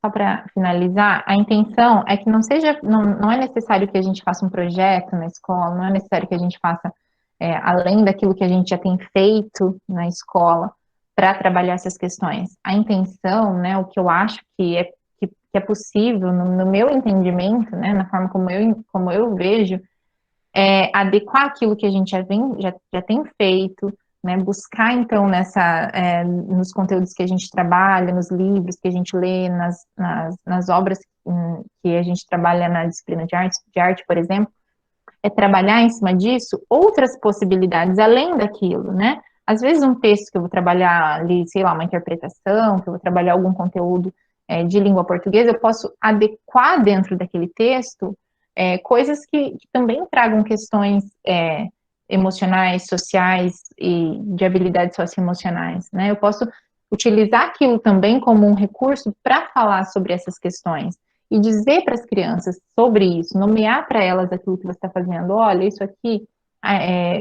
só para finalizar, a intenção é que não é necessário que a gente faça um projeto na escola, não é necessário que a gente faça além daquilo que a gente já tem feito na escola para trabalhar essas questões. A intenção, né, o que eu acho que é possível, no meu entendimento, né, na forma como eu vejo, adequar aquilo que a gente já tem feito, né, buscar, então, nos conteúdos que a gente trabalha, nos livros que a gente lê, nas obras que a gente trabalha na disciplina de arte, por exemplo, trabalhar em cima disso outras possibilidades além daquilo, né? Às vezes um texto que eu vou trabalhar ali, sei lá, uma interpretação, que eu vou trabalhar algum conteúdo de língua portuguesa, eu posso adequar dentro daquele texto coisas que também tragam questões emocionais, sociais e de habilidades socioemocionais, né? Eu posso utilizar aquilo também como um recurso para falar sobre essas questões e dizer para as crianças sobre isso, nomear para elas aquilo que você está fazendo. Olha, isso aqui,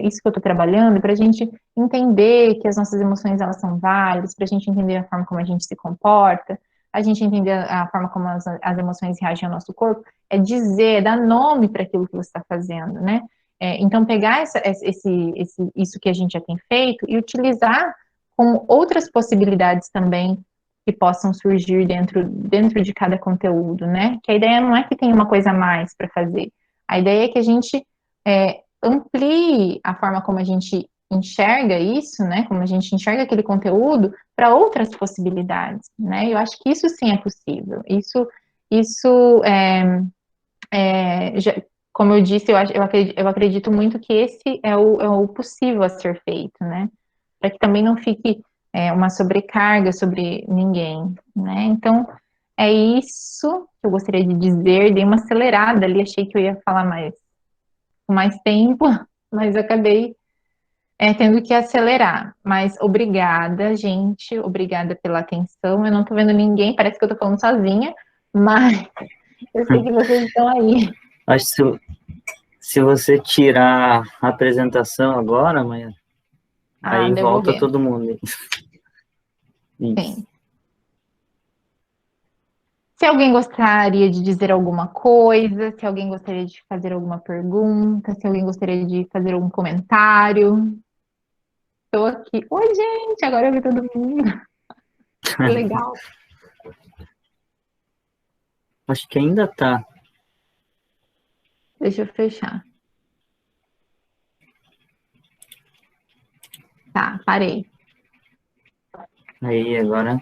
isso que eu estou trabalhando, para a gente entender que as nossas emoções elas são válidas, para a gente entender a forma como a gente se comporta, a gente entender a forma como as emoções reagem ao nosso corpo, dizer, dar nome para aquilo que você está fazendo, né? Então, pegar isso que a gente já tem feito e utilizar como outras possibilidades também que possam surgir dentro de cada conteúdo, né? Que a ideia não é que tenha uma coisa a mais para fazer. A ideia é que a gente amplie a forma como a gente enxerga isso, né? Como a gente enxerga aquele conteúdo para outras possibilidades, né? Eu acho que isso sim é possível. Como eu disse, eu acredito muito que esse é o possível a ser feito, né? Para que também não fique uma sobrecarga sobre ninguém, né? Então, é isso que eu gostaria de dizer. Dei uma acelerada ali, achei que eu ia falar com mais tempo, mas acabei tendo que acelerar. Mas obrigada, gente, obrigada pela atenção. Eu não tô vendo ninguém, parece que eu tô falando sozinha, mas eu sei que vocês estão aí. Acho que se você tirar a apresentação agora, amanhã, aí volta todo mundo. Isso. Sim. Se alguém gostaria de dizer alguma coisa, se alguém gostaria de fazer alguma pergunta, se alguém gostaria de fazer algum comentário. Estou aqui. Oi, gente, agora eu vi todo mundo. Que legal. Acho que ainda tá. Deixa eu fechar. Tá, parei. Aí, agora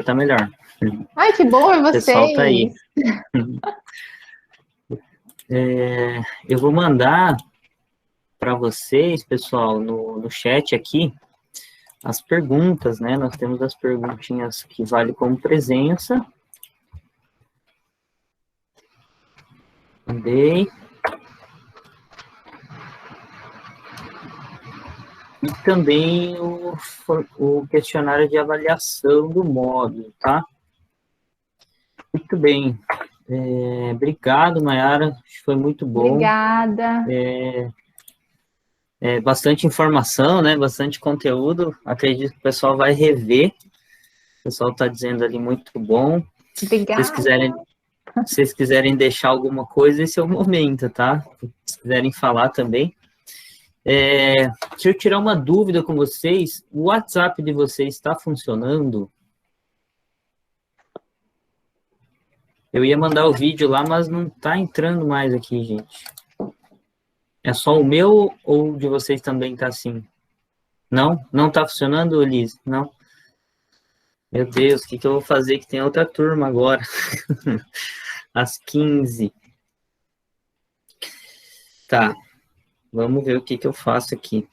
tá melhor. Ai, que bom é vocês. O pessoal tá aí. Eu vou mandar para vocês, pessoal, no chat aqui, as perguntas, né? Nós temos as perguntinhas que vale como presença. Mandei. E também o questionário de avaliação do módulo, tá? Muito bem. Obrigado, Mayara. Foi muito bom. Obrigada. Bastante informação, né? Bastante conteúdo. Acredito que o pessoal vai rever. O pessoal está dizendo ali muito bom. Obrigada. Se vocês quiserem deixar alguma coisa, esse é o momento, tá? Se quiserem falar também. Deixa eu tirar uma dúvida com vocês. O WhatsApp de vocês está funcionando? Eu ia mandar o vídeo lá, mas não está entrando mais aqui, gente. É só o meu ou o de vocês também está assim? Não? Não está funcionando, Liz? Não? Meu Deus, o que eu vou fazer que tem outra turma agora? Às 15. Tá. Vamos ver o que eu faço aqui.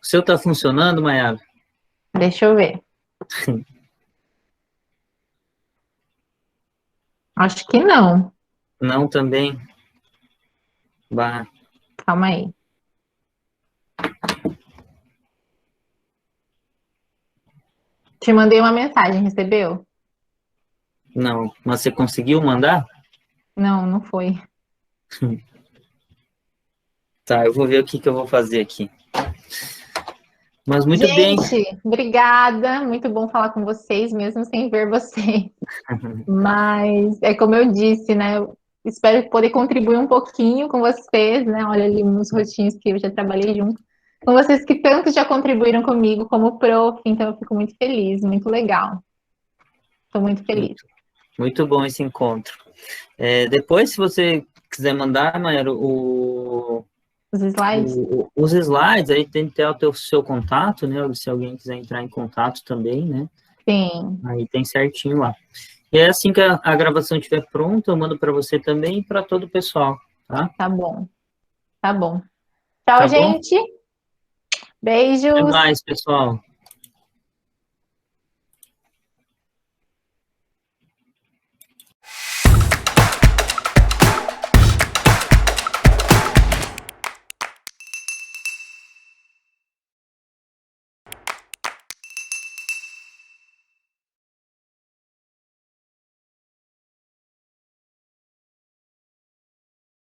O seu está funcionando, Mayara? Deixa eu ver. Acho que não. Não também? Bah. Calma aí. Te mandei uma mensagem, recebeu? Não. Mas você conseguiu mandar? Não, não foi. Tá, eu vou ver o que eu vou fazer aqui. Mas muito bem. Gente, obrigada. Muito bom falar com vocês, mesmo sem ver vocês. Mas é como eu disse, né? Eu espero poder contribuir um pouquinho com vocês, né? Olha ali nos rostinhos que eu já trabalhei junto. Com vocês que tanto já contribuíram comigo como prof, então eu fico muito feliz, muito legal. Estou muito feliz. Muito bom esse encontro. Depois, se você quiser mandar, Mayara, Os slides? os slides, aí tem que ter o seu contato, né? Se alguém quiser entrar em contato também, né? Sim. Aí tem certinho lá. E é assim que a gravação estiver pronta, eu mando para você também e para todo o pessoal, tá? Tá bom. Tá bom. Tchau, Tá bom? gente. Até Beijos. mais, pessoal.